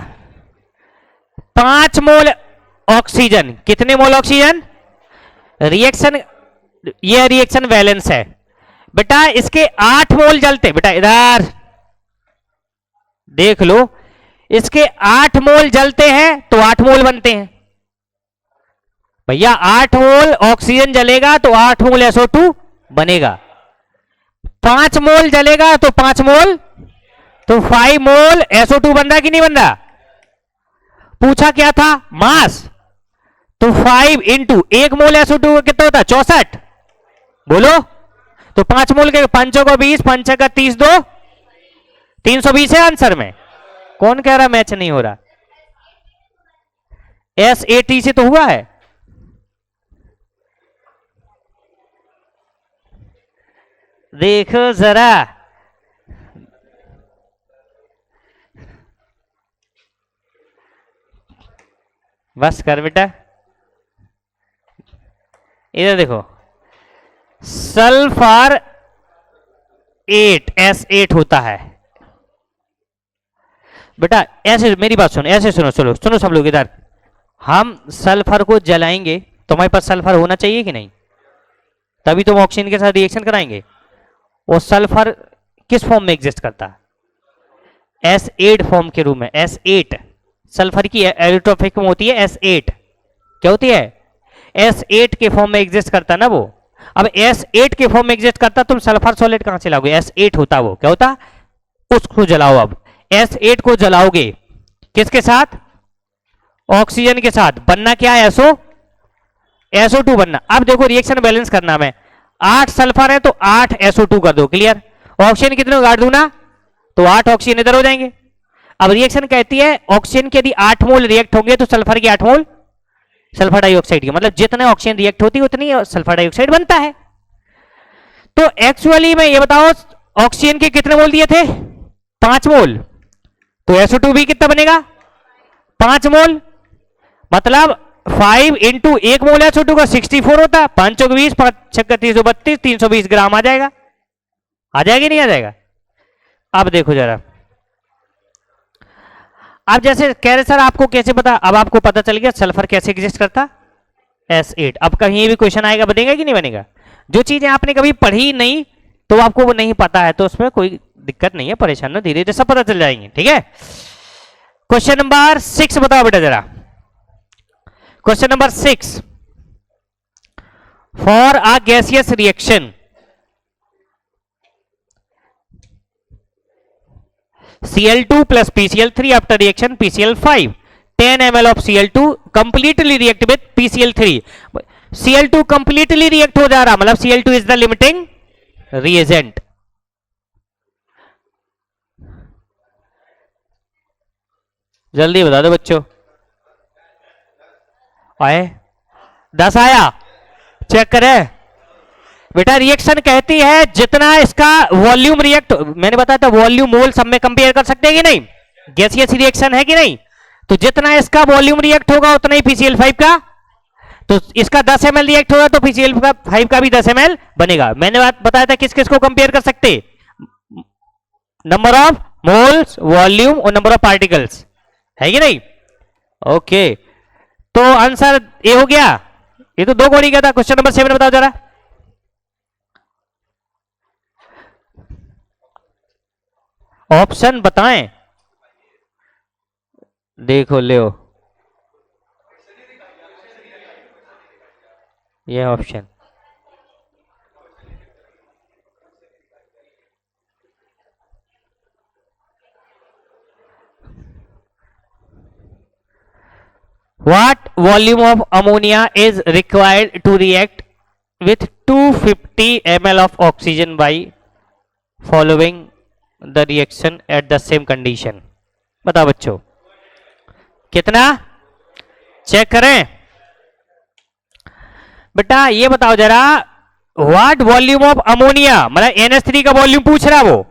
5 मोल ऑक्सीजन, कितने मोल ऑक्सीजन? रिएक्शन, ये रिएक्शन बैलेंस है बेटा। इसके 8 मोल जलते बेटा, इधर देख लो, इसके 8 मोल जलते हैं तो 8 मोल बनते हैं भैया। 8 मोल ऑक्सीजन जलेगा तो 8 मोल SO2 बनेगा। 5 मोल जलेगा तो 5 मोल, तो 5 मोल SO2 बन रहा कि नहीं बन रहा? पूछा क्या था? मास। तो 5 इंटू 1 मोल SO2 कितना होता है? 64। बोलो तो 5 मोल के 5 को 20, 5 का 30, 2 320 है आंसर में। कौन कह रहा मैच नहीं हो रहा? S8 से तो हुआ है। देखो जरा, बस कर बेटा। इधर देखो, सल्फर 8 S8 होता है बेटा। ऐसे मेरी बात सुनो, ऐसे सुनो, सुनो सुनो सब लोग इधर। हम सल्फर को जलाएंगे तो हमारे पास सल्फर होना चाहिए कि नहीं? तभी तो हम ऑक्सीजन के साथ रिएक्शन कराएंगे। और सल्फर किस फॉर्म में एग्जिस्ट करता है? S8 फॉर्म के रूप में। S8 सल्फर की एलोट्रोपिक फॉर्म होती है। S8 क्या होती है? S8 के फॉर्म में एग्जिस्ट करता है ना वो। अब S8 के फॉर्म में एग्जिस्ट करता, तुम सल्फर सॉलिड कहां से लाओगे? S8 होता, वो क्या होता? उसको जलाओ। अब S8 को जलाओगे किसके साथ? ऑक्सीजन के साथ। बनना क्या है? SO2 बनना। अब देखो रिएक्शन बैलेंस करना में, 8 सल्फर है तो 8 SO2 कर दो, क्लियर। ऑक्सीजन कितने को काट दूं ना, तो 8 ऑक्सीजन इधर हो जाएंगे। अब रिएक्शन कहती है ऑक्सीजन के यदि 8 मोल रिएक्ट होंगे तो सल्फर के 8 मोल सल्फर डाइऑक्साइड के, मतलब जितने ऑक्सीजन रिएक्ट होती है उतनी सल्फर डाइऑक्साइड बनता है। तो एक्चुअली में ये बताओ ऑक्सीजन के कितने मोल दिए थे? 5 मोल। तो SO2 भी कितना बनेगा? 5 मोल। मतलब 5 इंटू 1 मोल SO2 का 64 होता है। 5 चौक 20, 5 छक्का 332, 320 ग्राम आ जाएगा। आ जाएगा नहीं आ जाएगा? अब देखो जरा, अब जैसे कह रहे सर आपको कैसे पता? अब आपको पता चल गया सल्फर कैसे एग्जिस्ट करता, S8। अब कहीं भी क्वेश्चन आएगा, बनेगा कि नहीं बनेगा? जो चीजें आपने कभी पढ़ी नहीं तो आपको वो नहीं पता है, तो उसमें कोई दिक्कत नहीं है, परेशान ना, धीरे धीरे सब पता चल जाएंगे, ठीक है। क्वेश्चन नंबर 6 बताओ बेटा जरा। Question number 6, for a gaseous reaction Cl2 plus PCl3 after reaction PCl5, 10 ml of Cl2 completely react with PCl3। Cl2 completely react हो जा रहा, मतलब Cl2 is the limiting reagent। जल्दी बता दो बच्चों। आए 10 आया, चेक करें बेटा। रिएक्शन कहती है जितना इसका वॉल्यूम रिएक्ट, मैंने बताया था वॉल्यूम मोल सब में कंपेयर कर सकते हैं कि नहीं, गैसियस रिएक्शन है कि नहीं, तो जितना इसका वॉल्यूम रिएक्ट होगा उतना ही PCl5 का, तो इसका 10 ml रिएक्ट होगा तो PCl5 का भी 10 ml बनेगा। मैंने बात बताया था किस किस को कंपेयर कर सकते, नंबर ऑफ मोल्स, वॉल्यूम और नंबर ऑफ पार्टिकल्स, है कि नहीं? ओके, तो आंसर ए हो गया। ये तो 2 कोड़ी का था। क्वेश्चन नंबर 7 बताओ जरा। ऑप्शन बताएं, देखो ले ये option. What volume of ammonia is required to react with 250 ml of oxygen by following the reaction at the same condition? बताओ बच्चों कितना, चेक करें बेटा। ये बताओ जरा, व्हाट वॉल्यूम ऑफ अमोनिया, मतलब NH3 का वॉल्यूम पूछ रहा है वो,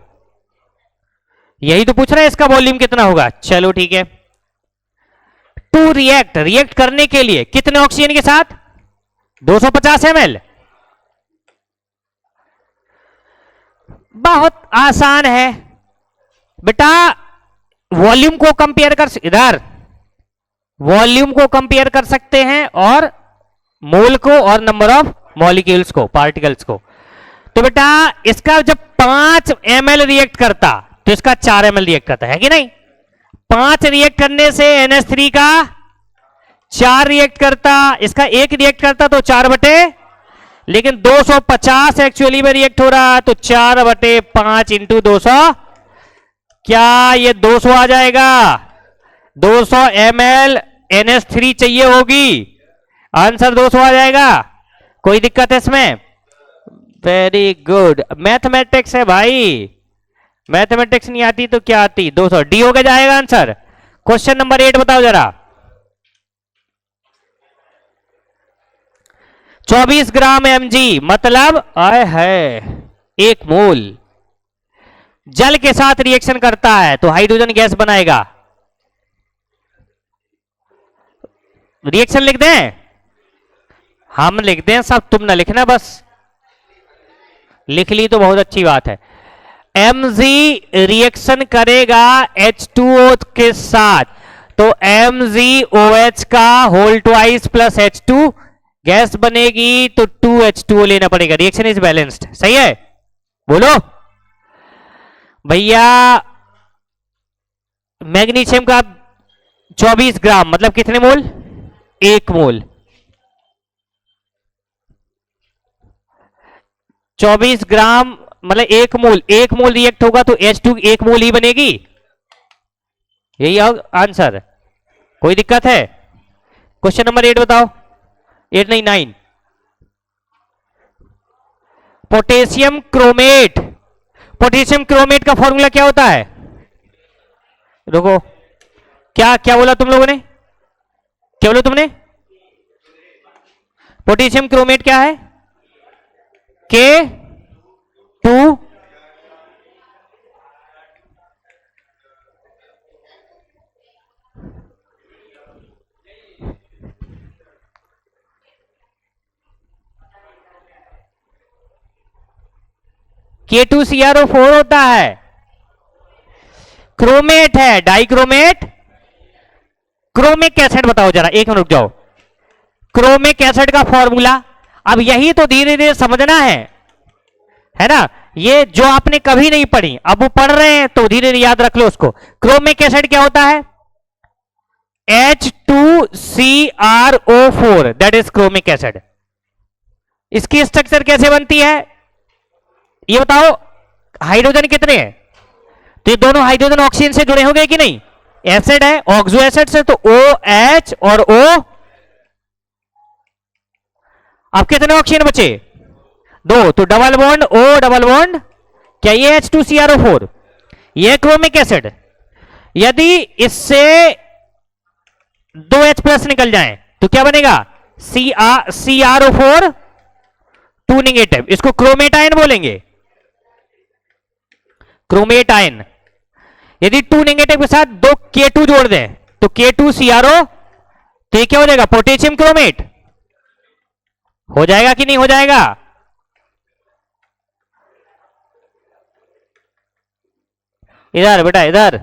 यही तो पूछ रहा है इसका वॉल्यूम कितना होगा। चलो ठीक है, टू रिएक्ट करने के लिए कितने ऑक्सीजन के साथ? 250 ml। बहुत आसान है बेटा, वॉल्यूम को कंपेयर कर, इधर वॉल्यूम को कंपेयर कर सकते हैं और मोल को और नंबर ऑफ मॉलिक्यूल्स को, पार्टिकल्स को। तो बेटा इसका जब 5 ml रिएक्ट करता तो इसका 4 ml रिएक्ट करता है कि नहीं? 5 रिएक्ट करने से NH3 का 4 रिएक्ट करता, इसका 1 रिएक्ट करता तो 4/, लेकिन 250 एक्चुअली में रिएक्ट हो रहा, तो 4/5 इंटू 200, क्या ये 200 आ जाएगा? 200 ml NH3 चाहिए होगी, आंसर 200 आ जाएगा। कोई दिक्कत है इसमें? वेरी गुड, मैथमेटिक्स है भाई, मैथमेटिक्स नहीं आती तो क्या आती? 200 डी हो गया जाएगा आंसर। क्वेश्चन नंबर 8 बताओ जरा। 24 ग्राम mg, मतलब आए है 1 मोल जल के साथ रिएक्शन करता है तो हाइड्रोजन गैस बनाएगा। रिएक्शन लिख दें? हम लिख दें सब, तुम ना लिखना, बस लिख ली तो बहुत अच्छी बात है। Mg रिएक्शन करेगा H2O के साथ, तो MgOH का whole twice plus H2 gas बनेगी, तो 2H2O लेना पड़ेगा। रिएक्शन इज बैलेंस्ड, सही है? बोलो भैया। मैग्नीशियम का 24 ग्राम मतलब कितने मोल? 1 मोल। 24 ग्राम मतलब 1 मोल रिएक्ट होगा तो H2 1 मोल ही बनेगी। यही आंसर। कोई दिक्कत है? क्वेश्चन नंबर 8 बताओ। 8 नहीं 9। Potassium chromate. पोटेशियम क्रोमेट का फॉर्मूला क्या होता है? रुको, क्या क्या बोला तुम लोगों ने? क्या बोला तुमने? पोटेशियम क्रोमेट क्या है? K2 K2CrO4 होता है। क्रोमेट है, डाइक्रोमेट। क्रोमिक एसिड बताओ जरा, एक मिनट रुक जाओ। क्रोमिक एसिड का फॉर्मूला, अब यही तो धीरे धीरे समझना है ना? ये जो आपने कभी नहीं पढ़ी, अब वो पढ़ रहे हैं तो धीरे धीरे याद रख लो उसको। क्रोमिक एसिड क्या होता है? H2CrO4, that is chromic acid. इसकी स्ट्रक्चर कैसे बनती है ये बताओ। हाइड्रोजन कितने हैं? तो ये दोनों हाइड्रोजन ऑक्सीजन से जुड़े होंगे कि नहीं? एसिड है, ऑक्सो एसिड से, तो OH और O। अब कितने ऑक्सीजन बचे? 2, तो double bond O double bond, क्या ये H2CrO4? ये क्रोमिक एसिड। यदि इससे 2H+ निकल जाए तो क्या बनेगा? CrO4 2 negative. इसको क्रोमेट आयन बोलेंगे, क्रोमेट आयन। यदि 2 नेगेटिव के साथ 2 K2 जोड़ दें तो K2CrO, तो ये क्या हो जाएगा? Potassium chromate. हो जाएगा कि नहीं हो जाएगा? इधर बेटा इधर।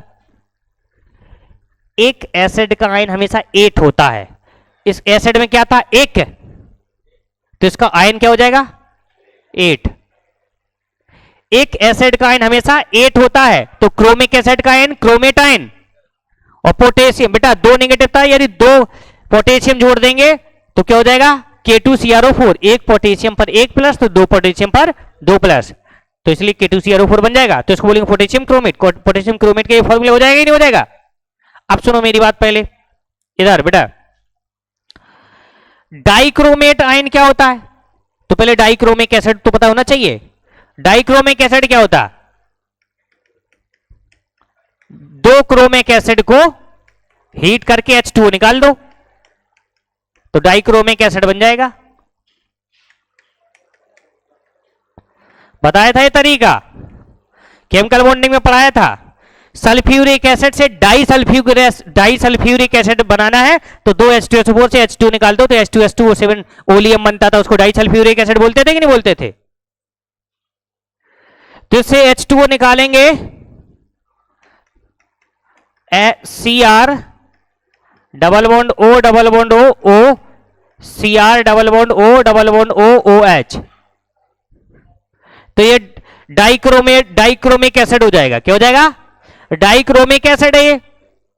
एक एसिड का आयन हमेशा 8 होता है। इस एसिड में क्या था? 1, तो इसका आयन क्या हो जाएगा? 8। एक एसिड का आयन हमेशा 8 होता है, तो क्रोमिक एसिड का आयन क्रोमेट आयन। और पोटेशियम बेटा 2 नेगेटिव था, यदि 2 पोटेशियम जोड़ देंगे तो क्या हो जाएगा? K2CrO4। 1 पोटेशियम पर 1 प्लस, तो 2 पोटेशियम पर 2 प्लस, तो इसलिए K2CrO4 बन जाएगा। तो इसको बोलेंगे पोटेशियम क्रोमेट। पोटेशियम क्रोमेट का ये फॉर्मूला हो जाएगा कि नहीं हो जाएगा? अब सुनो मेरी बात पहले, इधर बेटा। डाइक्रोमेट आयन क्या होता है? तो पहले डाइक्रोमिक एसिड तो पता होना चाहिए। डाइक्रोमिक एसिड क्या होता है? 2 क्रोमिक एसिड को हीट करके H2O निकाल दो तो डाइक्रोमिक एसिड बन जाएगा। बताया था ये तरीका, केमिकल बॉन्डिंग में पढ़ाया था। सल्फ्यूरिक एसिड से डाइसल्फ्यूरिक एसिड बनाना है तो 2 H2SO4 से H2 निकाल दो तो H2S2O7 ओलियम बनता था, उसको डाइसल्फ्यूरिक एसिड बोलते थे कि नहीं बोलते थे? तो इससे H2O निकालेंगे, Cr double bond O double bond O Cr double bond O double bond OH, तो ये डाइक्रोमिक एसिड हो जाएगा। क्या हो जाएगा? डाइक्रोमिक एसिड है ये।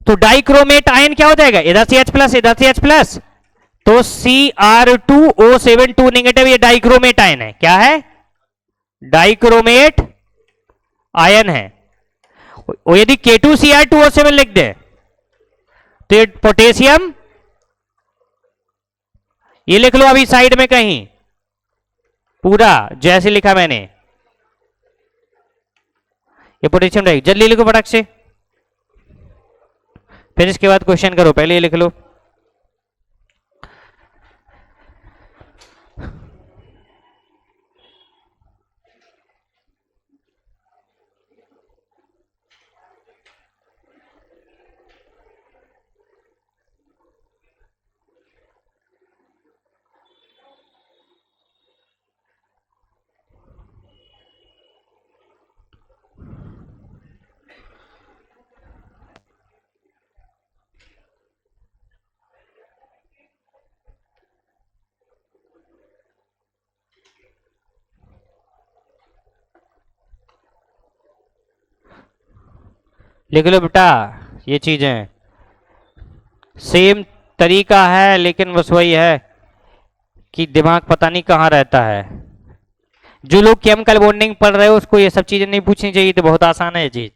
तो डाइक्रोमेट आयन क्या हो जाएगा? इधर से H+, इधर से H+, तो Cr2O7 2 नेगेटिव, ये डाइक्रोमेट आयन है। क्या है? डाइक्रोमेट आयन है। और यदि K2Cr2O7 लिख दे तो ये पोटेशियम, ये लिख लो अभी साइड में कहीं पूरा जैसे लिखा मैंने, ये पोटेशियम डाइ, जल्दी लिखो फटाक से, फिर इसके बाद क्वेश्चन करो। पहले ये लिख लो। लिख लो बेटा, ये चीजें सेम तरीका है, लेकिन बस वही है कि दिमाग पता नहीं कहाँ रहता है। जो लोग केमिकल बॉन्डिंग पढ़ रहे हो उसको ये सब चीजें नहीं पूछनी चाहिए, तो बहुत आसान है ये चीज,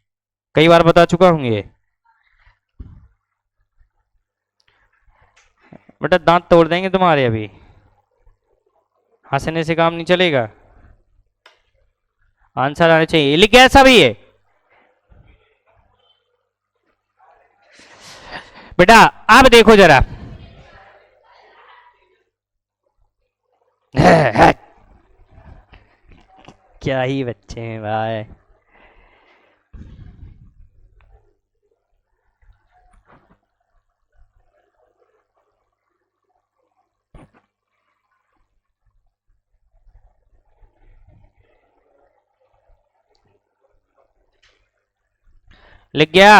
कई बार बता चुका हूँ ये। बेटा दांत तोड़ देंगे तुम्हारे अभी, हंसने से काम नहीं चलेगा, आंसर आने चाहिए। लिख गया सब ये बेटा? अब देखो जरा, क्या ही बच्चे हैं भाई। लिख गया?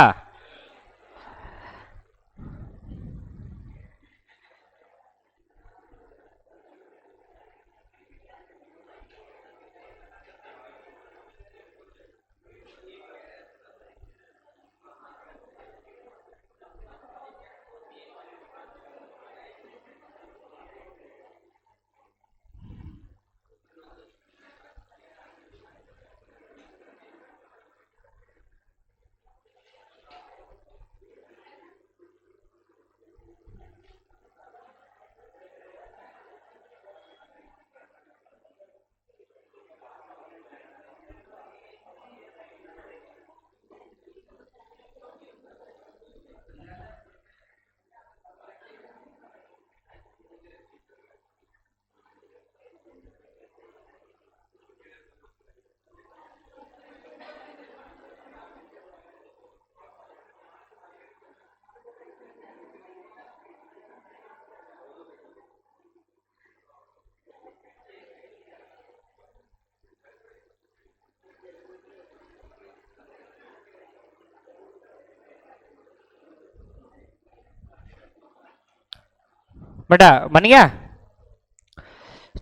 बेटा बन गया?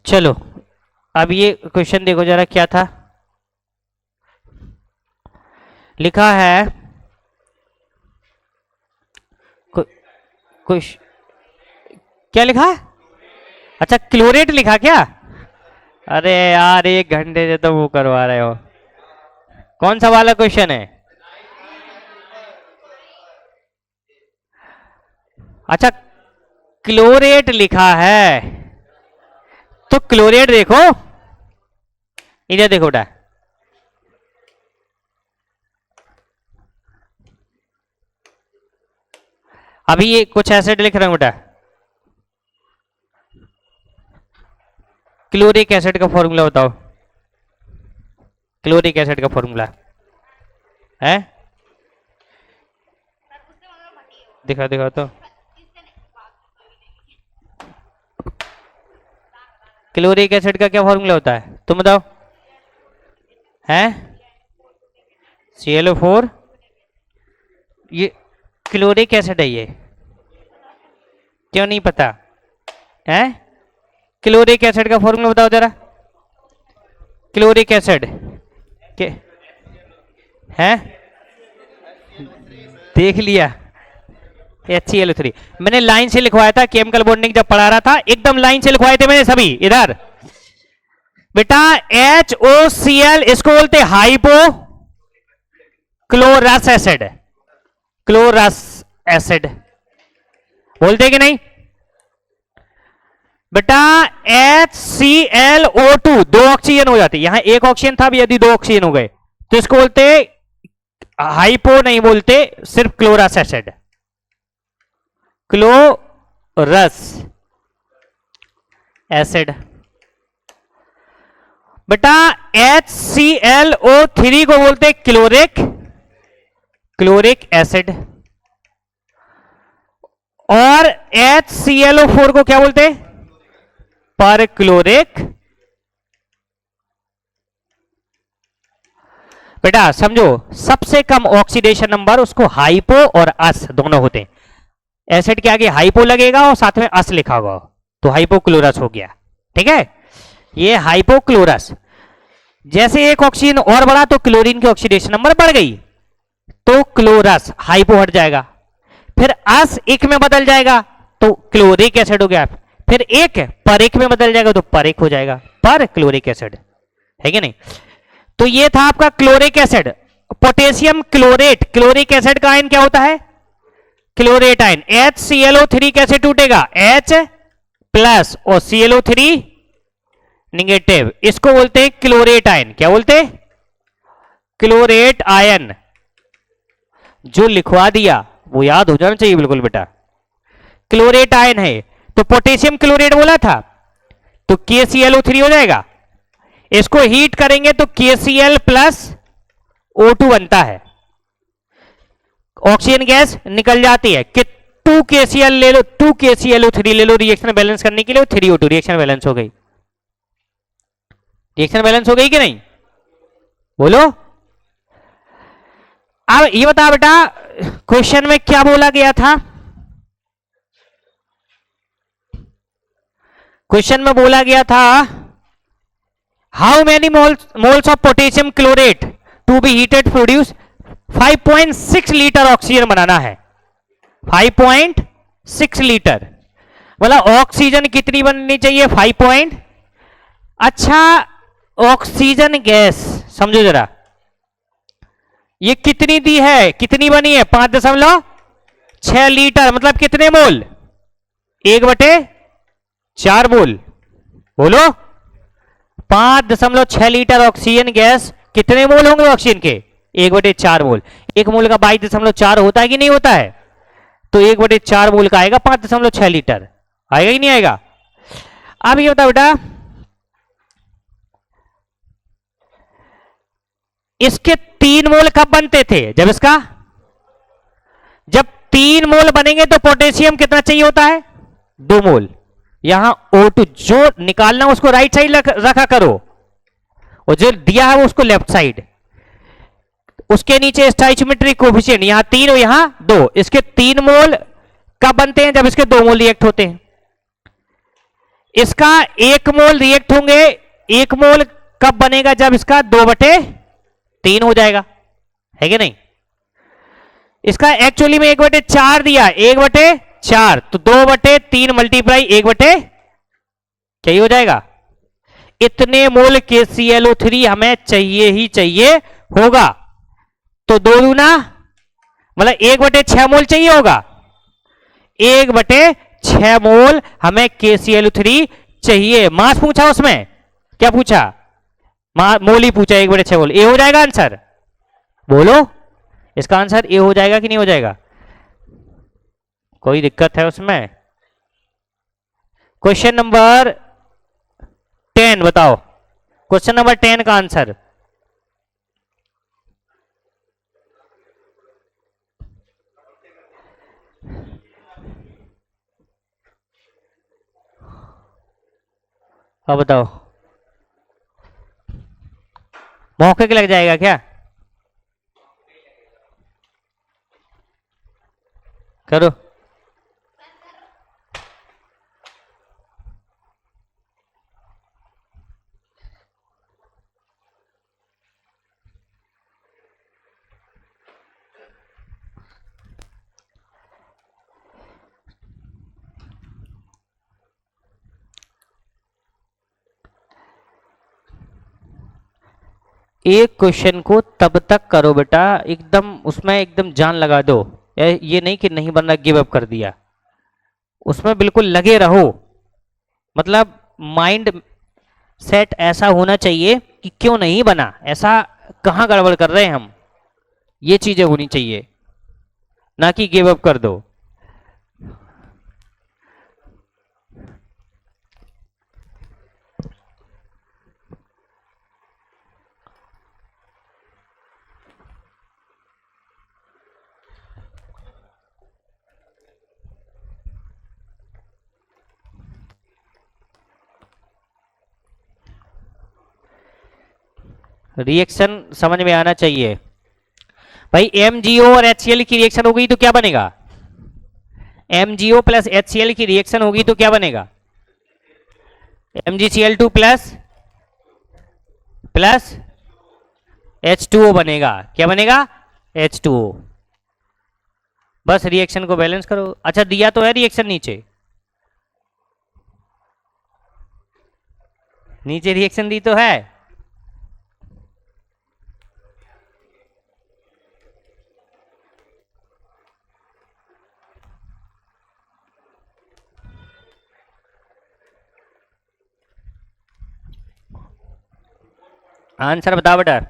चलो अब ये क्वेश्चन देखो जरा, क्या था लिखा है, कुछ क्या लिखा है? अच्छा क्लोरेट लिखा क्या? अरे यार 1 घंटे से तो वो करवा रहे हो। कौन सा वाला क्वेश्चन है? अच्छा क्लोरेट लिखा है, तो क्लोरेट देखो इधर देखो बेटा, अभी ये कुछ एसिड लिख रहा हूं बेटा, क्लोरिक एसिड का फॉर्मूला बताओ, क्लोरिक एसिड का फॉर्मूला है? दिखा दिखा तो, क्लोरिक एसिड का क्या फॉर्मूला होता है तुम बताओ? है ClO4, ये क्लोरिक एसिड है ये, क्यों नहीं पता है? क्लोरिक एसिड का फॉर्मूला बताओ जरा, क्लोरिक एसिड के है, देख लिया HCl3, मैंने लाइन से लिखवाया था केमिकल बॉन्डिंग जब पढ़ा रहा था, एकदम लाइन से लिखवाए थे मैंने सभी। इधर बेटा HOCl इसको बोलते hypo chlorous acid, chlorous acid बोलते कि नहीं बेटा? HClO2 दो ऑक्सीजन हो जाती, यहां एक ऑक्सीजन था, भी यदि 2 ऑक्सीजन हो गए तो इसको बोलते हाइपो नहीं बोलते, सिर्फ क्लोरस एसिड, क्लोरस एसिड। बेटा HClO3 को बोलते क्लोरिक, क्लोरिक एसिड, और HClO4 को क्या बोलते? पर क्लोरिक। बेटा समझो, सबसे कम ऑक्सीडेशन नंबर उसको हाइपो और अस दोनों होते हैं, एसिड के आगे हाइपो लगेगा और साथ में अस लिखा होगा तो हाइपोक्लोरस हो गया, ठीक है? ये हाइपोक्लोरस, जैसे एक ऑक्सीजन और बढ़ा तो क्लोरीन की ऑक्सीडेशन नंबर बढ़ गई, तो क्लोरस हाइपो हट जाएगा, फिर अस एक में बदल जाएगा तो क्लोरिक एसिड हो गया, फिर एक पर एक में बदल जाएगा तो पर एक हो जाएगा, पर क्लोरिक एसिड, है कि नहीं। तो ये था आपका chloric acid. Potassium chlorate, chloric acid का आयन क्या होता है? Chlorate ion. HClO3 कैसे टूटेगा? H प्लस और Cl3 निगेटिव, इसको बोलते हैं क्लोरेट आयन। क्या बोलते हैं? Chlorate ion. जो लिखवा दिया वो याद हो जाना चाहिए बिल्कुल बेटा, क्लोरेट आयन है। तो पोटेशियम क्लोरेट बोला था तो KClO3 हो जाएगा। इसको हीट करेंगे तो KCl प्लस O2 बनता है, ऑक्सीजन गैस निकल जाती है कि 2 KCl ले लो, 2 KClO3 ले लो रिएक्शन बैलेंस करने के लिए, 3O2 रिएक्शन बैलेंस हो गई। रिएक्शन बैलेंस हो गई कि नहीं? बोलो। अब ये बता बेटा क्वेश्चन में क्या बोला गया था? क्वेश्चन में बोला गया था how many moles of potassium chlorate to be heated produce 5.6 litre oxygen बनाना है। 5.6 लीटर मतलब ऑक्सीजन कितनी बननी चाहिए? 5 अच्छा ऑक्सीजन गैस समझो जरा, ये कितनी दी है, कितनी बनी है? 5.6 लीटर मतलब कितने मोल? 1/4 मोल। बोलो 5.6 लीटर ऑक्सीजन गैस, कितने मोल होंगे ऑक्सीजन के? 1/4 मोल। 1 मोल का 22.4 होता है कि नहीं होता है? तो 1/4 मोल का आएगा 5.6 लीटर। आएगा कि नहीं आएगा? अब ये बताओ बेटा इसके 3 मोल कब बनते थे? जब 3 मोल बनेंगे तो पोटेशियम कितना चाहिए होता है? 2 मोल। यहां O2 जो निकालना उसको राइट साइड रखा करो और जो दिया है वो उसको लेफ्ट साइड। उसके नीचे स्टोइचियोमेट्रिक कोएफिशिएंट, यहां 3 और यहां 2। इसके 3 मोल कब बनते हैं? जब इसके 2 मोल रिएक्ट होते हैं। इसका 1 मोल रिएक्ट होंगे, 1 मोल कब बनेगा? जब इसका 2/3 हो जाएगा, है कि नहीं? इसका एक्चुअली में 1/4 दिया, 1/4 तो 2/3 मल्टीप्लाई 1/, क्या हो जाएगा? इतने मोल KClO3 हमें चाहिए ही चाहिए होगा। तो 2 दूना मतलब 1/6 मोल चाहिए होगा। 1/6 मोल हमें KClO3 चाहिए। मास पूछा उसमें, क्या पूछा? मोल ही पूछा, 1/6 मोल। ए हो जाएगा आंसर? बोलो इसका आंसर ए हो जाएगा कि नहीं हो जाएगा? कोई दिक्कत है उसमें? क्वेश्चन नंबर 10 बताओ, क्वेश्चन नंबर 10 का आंसर। अब बताओ, मौके के लग जाएगा क्या? करो। एक क्वेश्चन को तब तक करो बेटा एकदम उसमें एकदम जान लगा दो, ये नहीं कि नहीं बनना गिव अप कर दिया, उसमें बिल्कुल लगे रहो। मतलब माइंड सेट ऐसा होना चाहिए कि क्यों नहीं बना, ऐसा कहां गड़बड़ कर रहे हैं हम, ये चीजें होनी चाहिए, ना कि गिव अप कर दो। रिएक्शन समझ में आना चाहिए भाई। MgO और HCl की रिएक्शन होगी तो क्या बनेगा? MgO प्लस HCl की रिएक्शन होगी तो क्या बनेगा? MgCl2 प्लस H2O बनेगा। क्या बनेगा? H2O। बस रिएक्शन को बैलेंस करो। अच्छा दिया तो है रिएक्शन नीचे, नीचे रिएक्शन दी तो है। आंसर बताओ बेटा।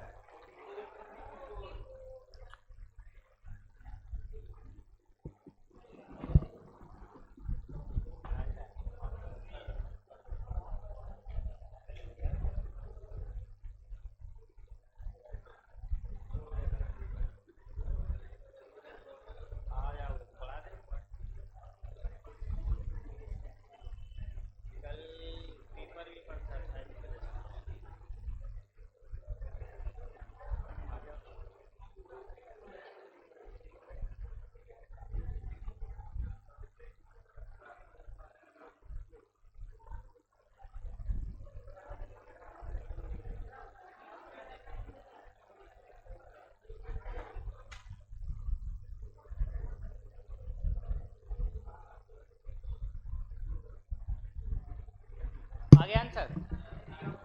आगे आंसर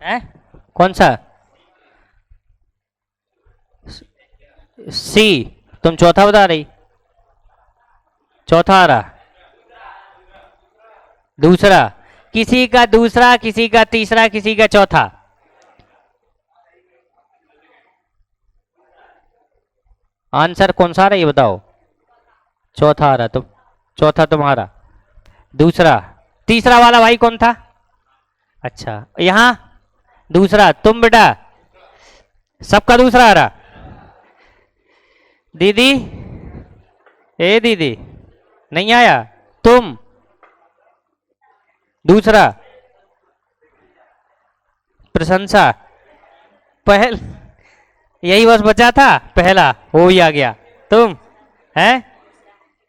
है कौन सा? सी। तुम चौथा बता रही, चौथा आ रहा, दूसरा, किसी का दूसरा, किसी का तीसरा, किसी का चौथा। आंसर कौन सा आ रहा ये बताओ। चौथा आ रहा, तुम चौथा तुम्हारा, दूसरा, तीसरा वाला भाई कौन था? अच्छा यहां दूसरा, तुम बेटा सबका दूसरा आ रहा। दीदी, ए दीदी नहीं आया, तुम दूसरा, प्रशंसा पहल, यही बस बचा था, पहला हो ही आ गया। तुम है,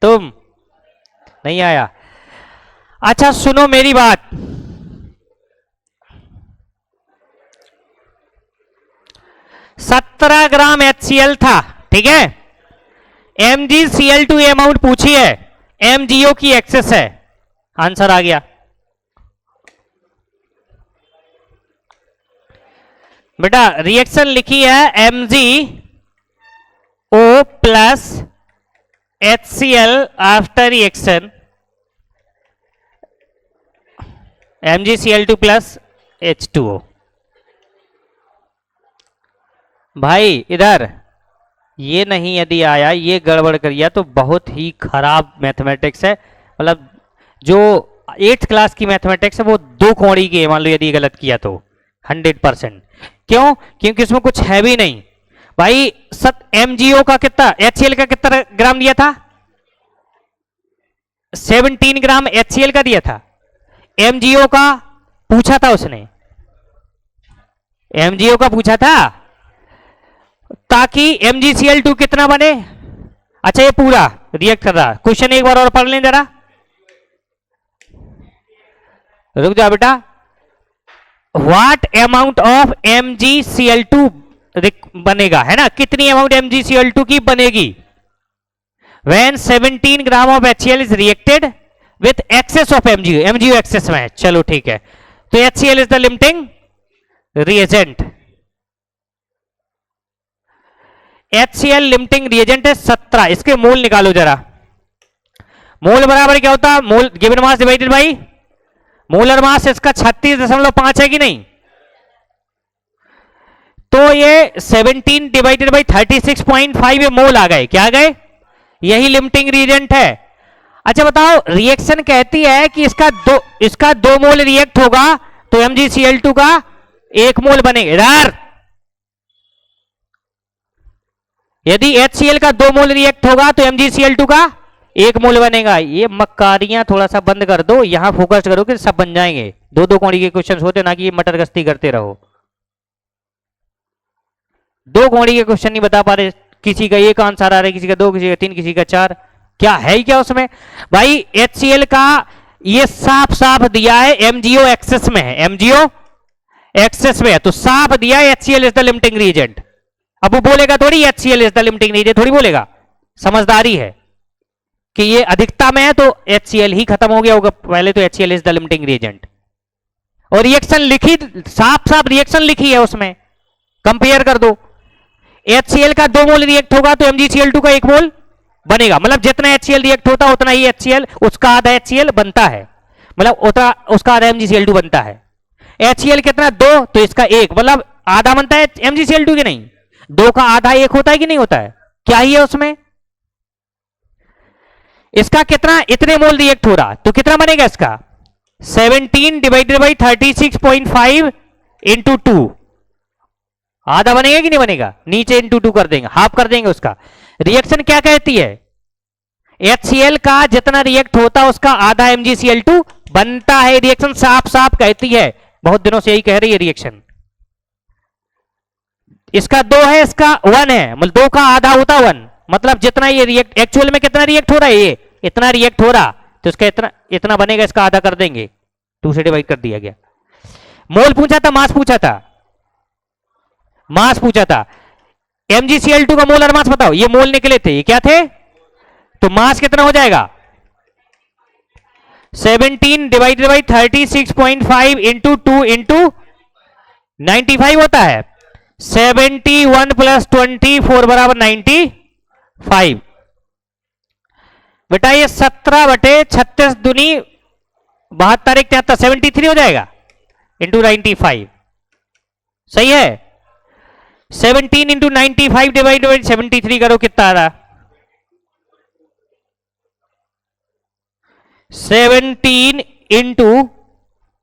तुम नहीं आया। अच्छा सुनो मेरी बात, 17 ग्राम HCl था, ठीक है। MgCl2 अमाउंट पूछी है, MgO की एक्सेस है, आंसर आ गया। बेटा रिएक्शन लिखी है MgO plus HCl after reaction, MgCl2 plus H2O। भाई इधर ये नहीं यदि आया, ये गड़बड़ करिया तो बहुत ही खराब मैथमेटिक्स है। मतलब जो 8th क्लास की मैथमेटिक्स है वो 2 कौड़ी की, मान लो यदि गलत किया तो 100%। क्यों? क्योंकि इसमें कुछ है भी नहीं भाई। MgO का कितना, HCl का कितना ग्राम दिया था? 17 ग्राम HCl का दिया था। MgO का पूछा था उसने, MgO का पूछा था ताकि MgCl2 कितना बने। अच्छा ये पूरा रिएक्ट कर रहा, क्वेश्चन एक बार और पढ़ लें जरा, रुक जाओ बेटा। व्हाट अमाउंट ऑफ MgCl2 बनेगा, है ना, कितनी अमाउंट MgCl2 की बनेगी when 17 gram of HCl is reacted with excess of MgO। MgO excess में है, चलो ठीक है। तो HCl is the limiting reagent, HCl limiting reagent है 17। इसके मोल निकालो जरा। मोल बराबर क्या होता है? Mole given mass divided by molar mass, इसका 36.5 है कि नहीं? तो ये 17 डिवाइडेड बाई 36.5 ये मोल आ गए, क्या आ गए? यही लिमिटिंग रिएजेंट है। अच्छा बताओ, रिएक्शन कहती है कि इसका 2 मोल रिएक्ट होगा तो MgCl2 का 1 मोल बनेगा। इधर यदि HCl का 2 मोल रिएक्ट होगा तो MgCl2 का 1 मोल बनेगा। ये मक्कारियां थोड़ा सा बंद कर दो, यहां फोकस करो कि सब बन जाएंगे। 2-2 कौड़ी के क्वेश्चन होते ना कि ये मटर गश्ती करते रहो। 2 कौड़ी के क्वेश्चन नहीं बता पा रहे, किसी का 1 आंसर आ रहा है, किसी का 2, किसी का 3, किसी का 4। क्या है क्या उसमें भाई? HCl का ये साफ साफ दिया है MgO एक्सेस में है, MgO एक्सेस में है तो साफ दिया है HCl is the limiting reagent. अब वो बोलेगा थोड़ी HCl is the limiting reagent, थोड़ी बोलेगा, समझदारी है कि ये अधिकता में है तो HCl ही खत्म हो गया होगा पहले, तो HCl is the limiting reagent. और रिएक्शन लिखी, साफ साफ रिएक्शन लिखी है उसमें, कंपेयर कर दो। HCl का 2 मोल रिएक्ट होगा तो MgCl2 का 1 मोल बनेगा, मतलब जितना HCl रिएक्ट होता उतना ही HCl, उसका आधा HCl बनता है, मतलब उतना उसका आधा MgCl2 बनता है। HCl कितना 2 तो इसका 1, मतलब आधा बनता है MgCl2 की नहीं? दो का आधा एक होता है कि नहीं होता है? क्या ही है उसमें? इसका कितना, इतने मोल रिएक्ट हो रहा, तो कितना बनेगा इसका? 17 डिवाइडेड बाई 36.5 इंटू 2, आधा बनेगा कि नहीं बनेगा? नीचे इंटू 2 कर देंगे, हाफ कर देंगे उसका। रिएक्शन क्या कहती है? HCl का जितना रिएक्ट होता है उसका आधा MgCl2 बनता है। रिएक्शन साफ साफ कहती है, बहुत दिनों से यही कह रही है रिएक्शन। इसका 2 है, इसका 1 है, मतलब 2 का आधा होता 1, मतलब जितना ये रिएक्ट, एक्चुअल में कितना रिएक्ट हो रहा है, ये इतना रिएक्ट हो रहा, तो इसका इतना इतना बनेगा, इसका आधा कर देंगे, 2 से डिवाइड कर दिया गया। मोल पूछा था, मास पूछा था? मास पूछा था। MgCl2 का मोलर मास बताओ, ये मोल निकले थे, ये क्या थे? तो मास कितना हो जाएगा? 17 डिवाइडेड बाई 36.5 इंटू 2 इंटू 95 होता है। 71 प्लस 24 बराबर 95। बेटा ये 17/36 दूनी 72 एक 73, 73 हो जाएगा इंटू 95, सही है। 17 इंटू 95 डिवाइड बाई 73 करो, कितना आ रहा? 17 इंटू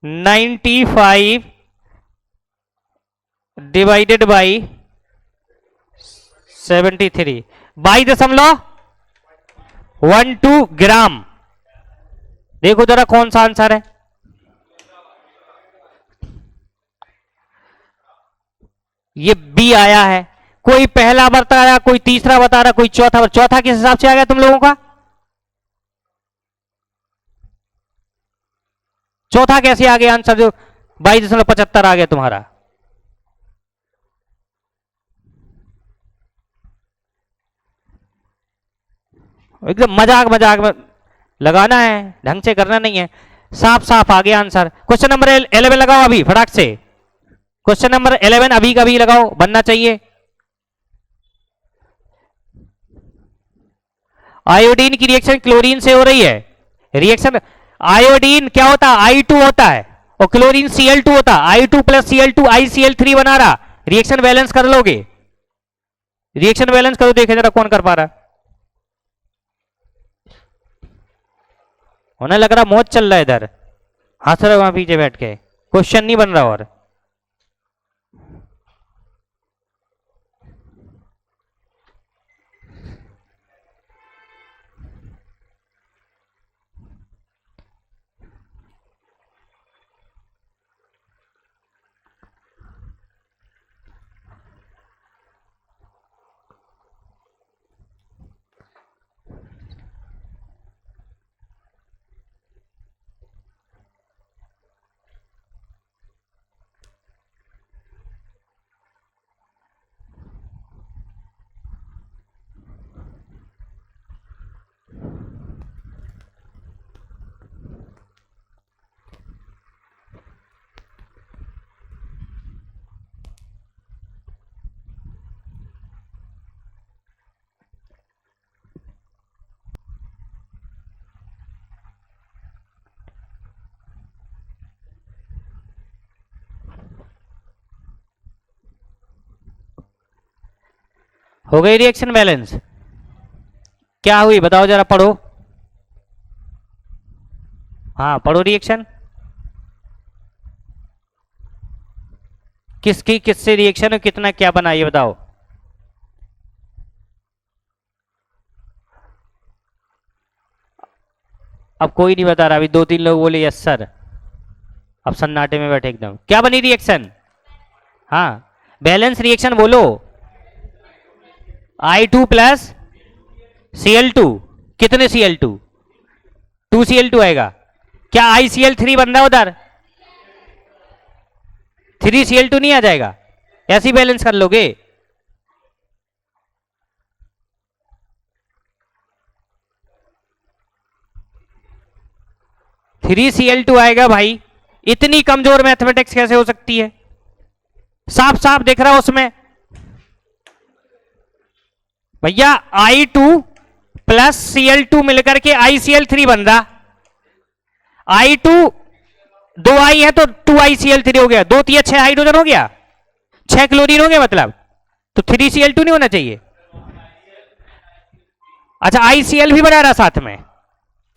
95 डिवाइडेड बाई 73, 22.12 ग्राम। देखो जरा कौन सा आंसर है। ये बी आया है, कोई पहला बता रहा, कोई तीसरा बता रहा, कोई चौथा। चौथा किस हिसाब से आ गया तुम लोगों का? चौथा कैसे आ गया आंसर? जो 22.75 आ गया तुम्हारा। एकदम मजाक मजाक में लगाना है, ढंग से करना नहीं है। साफ साफ आ गया आंसर। क्वेश्चन नंबर 11 लगाओ अभी फटाक से। क्वेश्चन नंबर 11 अभी का भी लगाओ, बनना चाहिए। आयोडीन की रिएक्शन क्लोरीन से हो रही है। रिएक्शन आयोडीन क्या होता है? I2 होता है, और क्लोरीन Cl2 होता है। I2 प्लस Cl2 ICl3 बना रहा। रिएक्शन बैलेंस कर लोगे? रिएक्शन बैलेंस करो, देखे जरा कौन कर पा रहा। होने लग रहा मौज चल रहा है इधर, हंस रहे वहां पीछे बैठ के, क्वेश्चन नहीं बन रहा। और हो गई रिएक्शन बैलेंस? क्या हुई बताओ जरा, पढ़ो। हाँ पढ़ो रिएक्शन। किसकी किससे रिएक्शन है, कितना क्या बना ये बताओ। अब कोई नहीं बता रहा, अभी 2-3 लोग बोले यस सर, अब सन्नाटे में बैठे एकदम। क्या बनी रिएक्शन? हाँ बैलेंस रिएक्शन बोलो। I2 प्लस Cl2, कितने Cl2? 2 Cl2 आएगा। क्या ICl3 बन रहा है उधर? 3 Cl2 नहीं आ जाएगा? ऐसे ही बैलेंस कर लोगे। थ्री Cl2 आएगा भाई। इतनी कमजोर मैथमेटिक्स कैसे हो सकती है? साफ साफ दिख रहा उसमें भैया, I2 प्लस Cl2 मिलकर के ICl3 बन रहा। I2 2 I है तो 2 ICl3 हो गया, 2 3 6 हाइड्रोजन हो गया। 6 क्लोरीन हो गए मतलब, तो 3Cl2 नहीं होना चाहिए। अच्छा ICl भी बना रहा साथ में,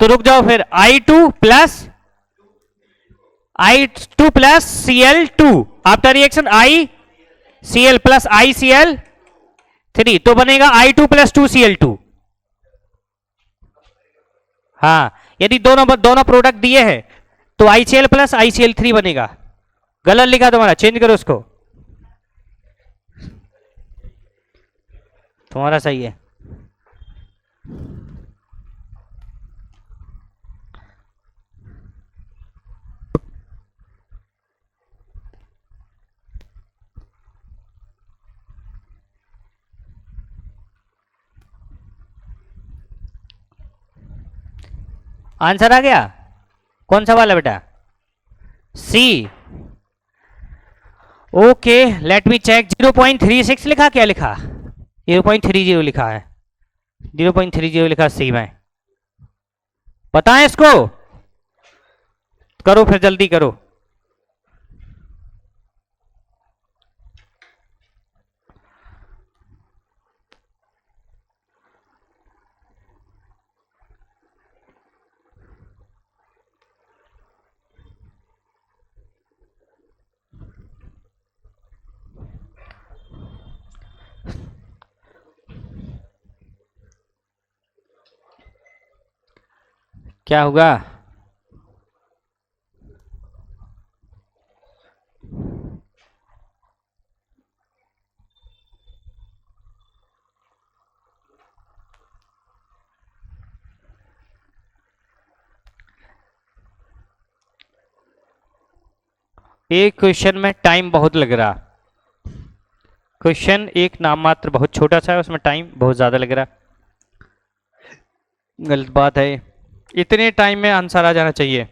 तो रुक जाओ फिर, I2 plus Cl2 after reaction ICl plus ICl3, तो बनेगा I2 प्लस 2Cl2। हाँ, यदि दोनों दोनों प्रोडक्ट दिए हैं तो ICl प्लस ICl3 बनेगा। गलत लिखा तुम्हारा, चेंज करो उसको, तुम्हारा सही है। आंसर आ गया? कौन सा वाला बेटा? C. Okay let me check. 0.36 लिखा, क्या लिखा? 0.30 लिखा है, 0.30 लिखा सी में। पता है इसको? करो फिर, जल्दी करो। क्या होगा? एक क्वेश्चन में टाइम बहुत लग रहा, क्वेश्चन एक नाम मात्र बहुत छोटा सा है, उसमें टाइम बहुत ज्यादा लग रहा। गलत बात है, इतने टाइम में आंसर आ जाना चाहिए।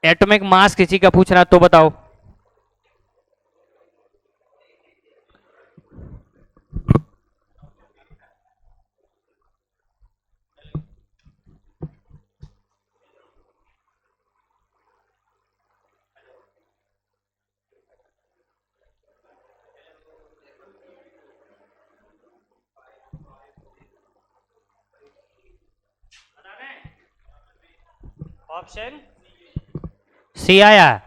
एटॉमिक मास किसी का पूछना तो बताओ। ऑप्शन सी आया,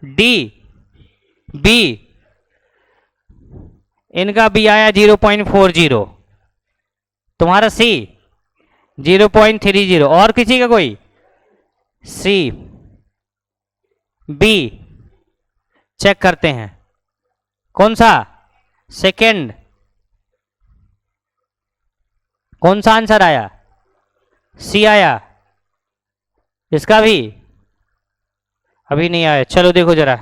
डी, बी, इनका बी आया 0.40, तुम्हारा सी 0.30, और किसी का कोई? सी, बी, चेक करते हैं कौन सा सेकंड, कौन सा आंसर आया? सी आया, इसका भी अभी नहीं आया। चलो देखो जरा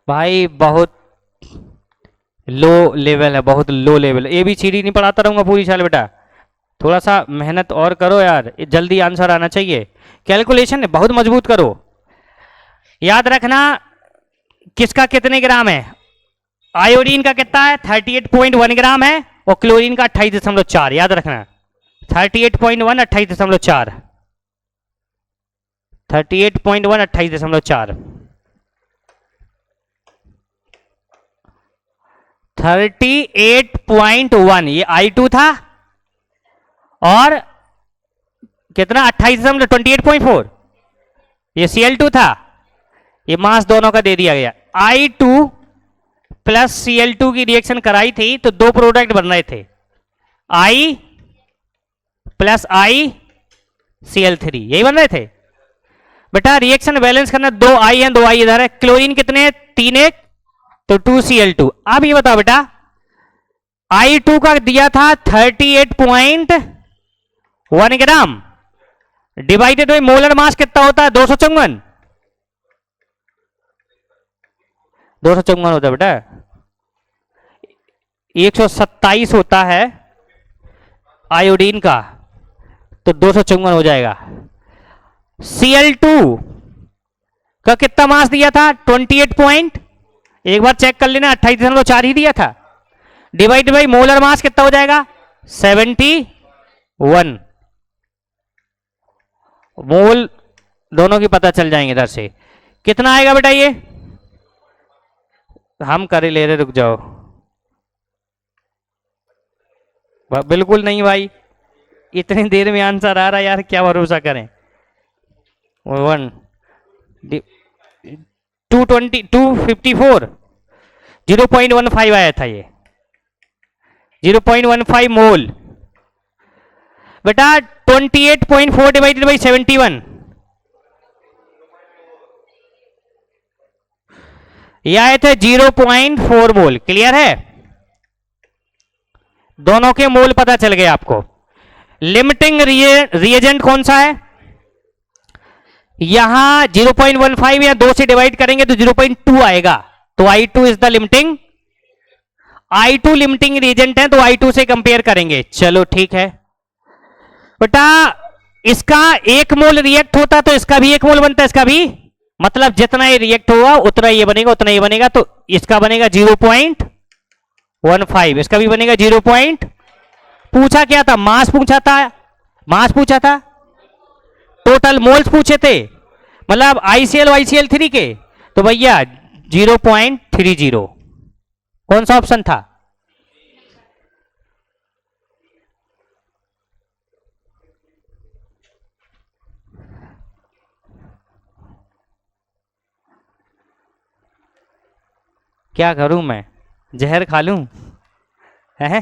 भाई, बहुत लो लेवल है, बहुत लो लेवल। ABCD नहीं पढ़ाता रहूंगा पूरी साल बेटा, थोड़ा सा मेहनत और करो यार, जल्दी आंसर आना चाहिए। कैलकुलेशन बहुत मजबूत करो। याद रखना किसका कितने ग्राम है। आयोडीन का कितना है? 38.1 ग्राम है, और क्लोरीन का 28.4। याद रखना 38.1 28.4, 38.1 28.4, 38.1 ये I2 था, और कितना 28.4 ये Cl2 था। ये मास दोनों का दे दिया गया। I2 प्लस Cl2 की रिएक्शन कराई थी तो दो प्रोडक्ट बन रहे थे, I प्लस ICl3, यही बन रहे थे बेटा। रिएक्शन बैलेंस करना, 2 I है, 2 I इधर है। क्लोरीन कितने? 3 1, तो 2Cl2। अब ये बताओ बेटा, I2 का दिया था 38.1 ग्राम, डिवाइडेड बाई मोलर मास कितना होता है? 254, 254 होता है बेटा। 127 होता है आयोडीन का, तो 254 हो जाएगा। Cl2 का कितना मास दिया था? 28 एक बार चेक कर लेना, 28.4 ही दिया था। डिवाइड बाई मोलर मास कितना हो जाएगा? 71 मोल दोनों की पता चल जाएंगे इधर से। कितना आएगा बेटा ये? हम कर ले रहे, रुक जाओ। बिल्कुल नहीं भाई, इतनी देर में आंसर आ रहा है यार, क्या भरोसा करें। 254 0.15 आया था ये, 0.15 मोल। बेटा 28.4 डिवाइडेड बाई 71, ये आए थे 0.4 मोल। क्लियर है? दोनों के मोल पता चल गए आपको। लिमिटिंग रिएजेंट कौन सा है? यहां 0.15 या 2 से डिवाइड करेंगे तो 0.2 आएगा, तो I2 is the limiting. I2 limiting reagent है तो I2 से कंपेयर करेंगे। चलो ठीक है बेटा, इसका 1 मोल रिएक्ट होता तो इसका भी 1 मोल बनता है, इसका भी, मतलब जितना ये रिएक्ट होगा उतना ये बनेगा, उतना ये बनेगा, तो इसका बनेगा 0.15, इसका भी बनेगा 0. पूछा क्या था? मास पूछा था, मास पूछा था, टोटल मोल्स पूछे थे, मतलब ICl YCl 3 के, तो भैया 0.30। कौन सा ऑप्शन था? क्या करूं मैं, जहर खा लूं? है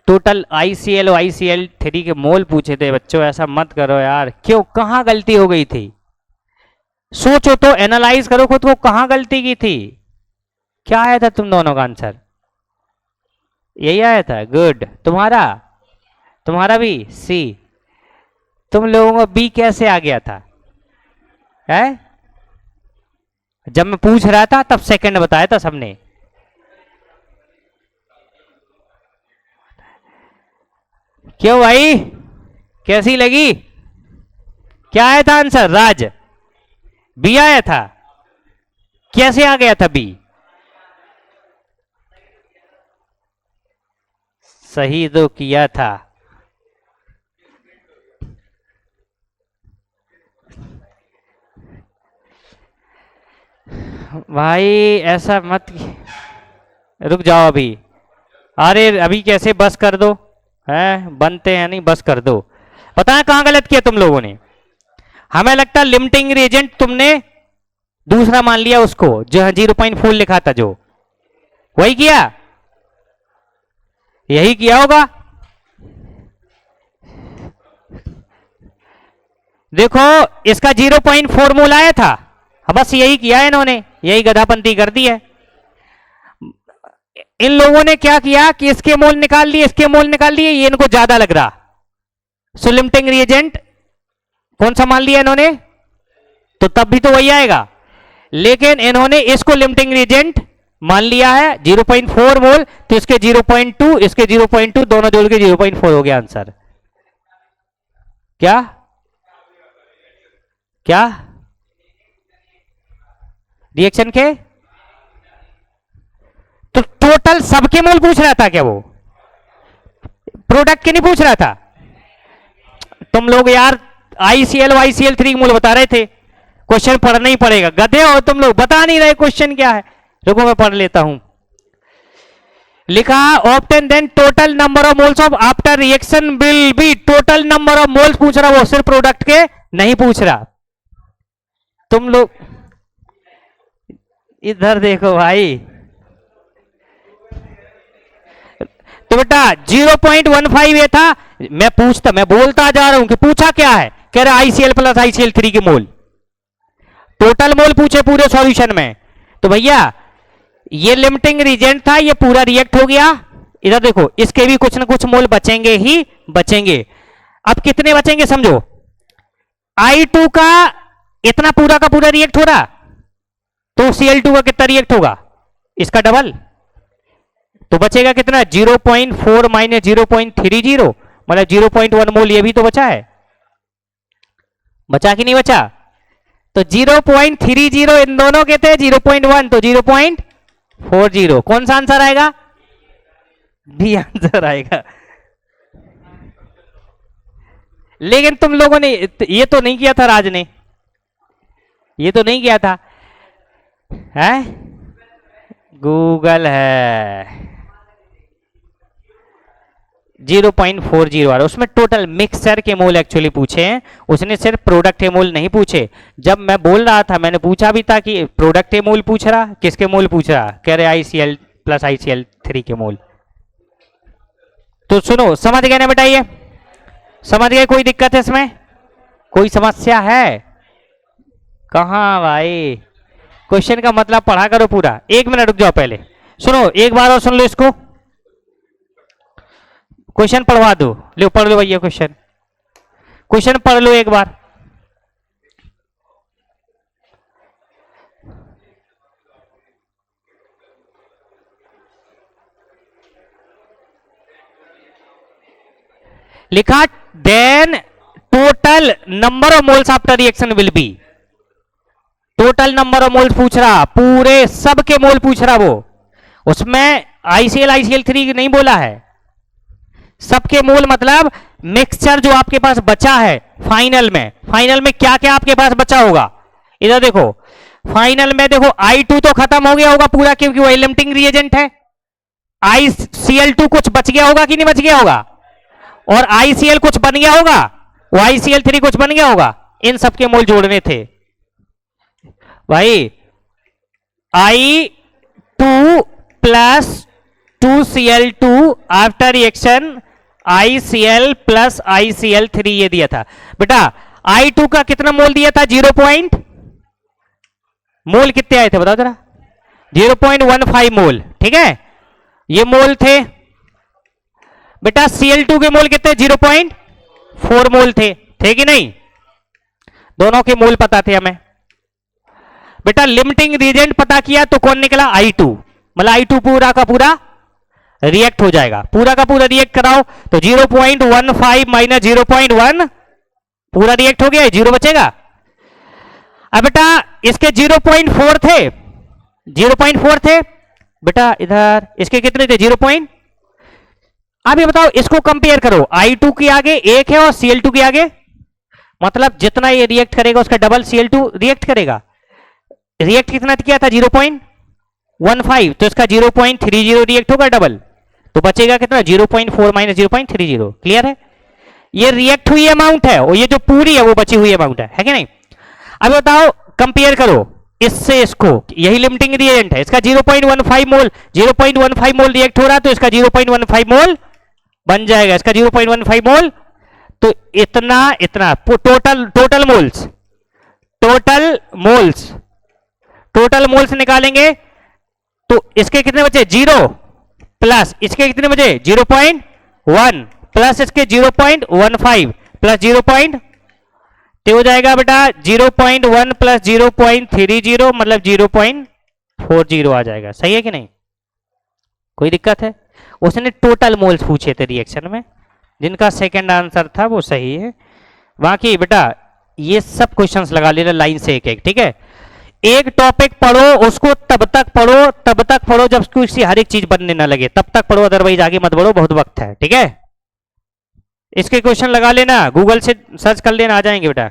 टोटल ICl YCl 3 के मोल पूछे थे बच्चों, ऐसा मत करो यार। क्यों, कहां गलती हो गई थी? सोचो तो, एनालाइज करो खुद को, कहां गलती की थी? क्या आया था तुम दोनों का आंसर? यही आया था। गुड। तुम्हारा तुम्हारा भी सी। तुम लोगों को बी कैसे आ गया था? है? जब मैं पूछ रहा था तब सेकंड बताया था सबने। क्यों भाई, कैसी लगी? क्या आया था आंसर? राज, बी आया था। कैसे आ गया था बी? सही तो किया था। भाई ऐसा मत, रुक जाओ अभी। अरे अभी कैसे, बस कर दो, हैं बनते हैं नहीं, बस कर दो। पता है कहां गलत किया तुम लोगों ने? हमें लगता है लिमिटिंग रिएजेंट तुमने दूसरा मान लिया, उसको जो 0.4 लिखा था, जो वही किया, यही किया होगा। देखो इसका 0.4 मोल आया था, बस यही किया है इन्होंने, यही गधापंती कर दी है। इन लोगों ने क्या किया कि इसके मोल निकाल लिए, इसके मोल निकाल लिए, ये इनको ज्यादा लग रहा, सो लिमिटिंग रिएजेंट कौन सा मान लिया इन्होंने, तो तब भी तो वही आएगा। लेकिन इन्होंने इसको लिमिटिंग रिएजेंट मान लिया है 0.4 मोल, तो इसके 0.2, इसके 0.2 दोनों जोड़ के 0.4 हो गया आंसर। क्या क्या रिएक्शन के? तो टोटल सबके मोल पूछ रहा था क्या वो? प्रोडक्ट के नहीं पूछ रहा था? तुम लोग यार ICl YCl 3 मोल बता रहे थे, क्वेश्चन पढ़ना ही पड़ेगा, गधे हो तुम लोग, बता नहीं रहे क्वेश्चन क्या है। रुको मैं पढ़ लेता हूं। लिखा obtain then total number of moles of after reaction will be, total number of moles पूछ रहा, वो सिर्फ प्रोडक्ट के नहीं पूछ रहा। तुम लोग इधर देखो भाई, तो बेटा 0.15 ये था। मैं बोलता जा रहा हूं कि पूछा क्या है, कह रहा ICl प्लस ICl 3 के मोल, टोटल मोल पूछे पूरे सॉल्यूशन में। तो भैया ये लिमिटिंग रिएजेंट था, ये पूरा रिएक्ट हो गया। इधर देखो, इसके भी कुछ ना कुछ मोल बचेंगे ही बचेंगे। अब कितने बचेंगे समझो, I2 का इतना पूरा का पूरा रिएक्ट हो रहा, तो Cl2 का कितना रिएक्ट होगा, इसका डबल, तो बचेगा कितना 0.4 माइनस 0.30, मतलब 0.1 मोल ये भी तो बचा है, बचा कि नहीं बचा? तो 0.30 इन दोनों के थे 0.1, तो 0.4 40। कौन सा आंसर आएगा? बी आंसर आएगा। लेकिन तुम लोगों ने ये तो नहीं किया था, राज ने ये तो नहीं किया था, है गूगल है। 0.40 आ रहा, उसमें टोटल मिक्सचर के मोल एक्चुअली पूछे हैं, उसने सिर्फ प्रोडक्ट के मोल नहीं पूछे। जब मैं बोल रहा था मैंने पूछा भी था कि प्रोडक्ट के मोल पूछ रहा, किसके मोल पूछ रहा, कह रहे ICl प्लस ICl3 के मोल। तो सुनो, समझ गए ना बेटा? ये समझ गए? कोई दिक्कत है इसमें? कोई समस्या है? कहाँ भाई, क्वेश्चन का मतलब पढ़ा करो पूरा। 1 मिनट रुक जाओ, पहले सुनो, एक बार और सुन लो इसको, क्वेश्चन पढ़वा दो। लो पढ़ लो भैया, क्वेश्चन पढ़ लो एक बार। लिखा then total number of moles after reaction will be. Total number of moles पूछ रहा, पूरे सब के मोल पूछ रहा वो, उसमें ICl3 नहीं बोला है, सबके मोल मतलब मिक्सचर जो आपके पास बचा है फाइनल में क्या क्या आपके पास बचा होगा। इधर देखो, फाइनल में देखो I2 तो खत्म हो गया होगा पूरा, क्योंकि वो लिमिटिंग रिएजेंट है। ICl2 कुछ बच गया होगा कि नहीं बच गया होगा, और ICl कुछ बन गया होगा, वो ICl3 कुछ बन गया होगा। इन सबके मोल जोड़ने थे भाई। I2 plus 2Cl2 after reaction ICl plus ICl3 ये दिया था बेटा। I2 का कितना मोल दिया था? 0. मोल कितने आए थे बताओ जरा? 0.15 मोल, ठीक है, ये मोल थे बेटा। Cl2 के मोल कितने? 0.4 मोल थे कि नहीं? दोनों के मोल पता थे हमें बेटा। लिमिटिंग रिएजेंट पता किया तो कौन निकला? I2, मतलब I2 पूरा का पूरा रिएक्ट हो जाएगा, पूरा का पूरा रिएक्ट कराओ तो 0.15 माइनस 0.1 पूरा रिएक्ट हो गया, 0 बचेगा। अब बेटा इसके 0.4 थे, 0.4 थे बेटा, इधर इसके कितने थे? 0. अब ये बताओ, इसको कंपेयर करो, I2 के आगे 1 है और Cl2 के आगे, मतलब जितना ये रिएक्ट करेगा उसका डबल Cl2 रिएक्ट करेगा। रिएक्ट कितना किया था? 0.15, तो इसका 0.30 रिएक्ट होगा डबल, तो बचेगा कितना? 0.4 माइनस 0.30। क्लियर है? ये रिएक्ट हुई अमाउंट है और ये जो पूरी है वो बची हुई अमाउंट है कि नहीं? अब बताओ कंपेयर करो इससे इसको, यही लिमिटिंग रिएजेंट है, इसका 0.15 मोल, 0.15 मोल रिएक्ट हो रहा है तो इसका 0.15 मोल बन जाएगा, इसका 0.15 मोल, तो इतना टोटल मोल्स निकालेंगे तो इसके कितने बचे? 0 प्लस इसके कितने बचे? 0.1 प्लस इसके 0.15 प्लस 0. तो हो जाएगा बेटा 0.1 प्लस 0.30 मतलब 0.40 आ जाएगा। सही है कि नहीं? कोई दिक्कत है? उसने टोटल मोल्स पूछे थे रिएक्शन में, जिनका सेकंड आंसर था वो सही है। बाकी बेटा ये सब क्वेश्चंस लगा लेना लाइन से एक एक, ठीक है? एक टॉपिक पढ़ो, उसको तब तक पढ़ो जब उसकी हर एक चीज बनने ना लगे, तब तक पढ़ो, अदरवाइज आगे मत बढ़ो, बहुत वक्त है, ठीक है? इसके क्वेश्चन लगा लेना, गूगल से सर्च कर लेना, आ जाएंगे बेटा।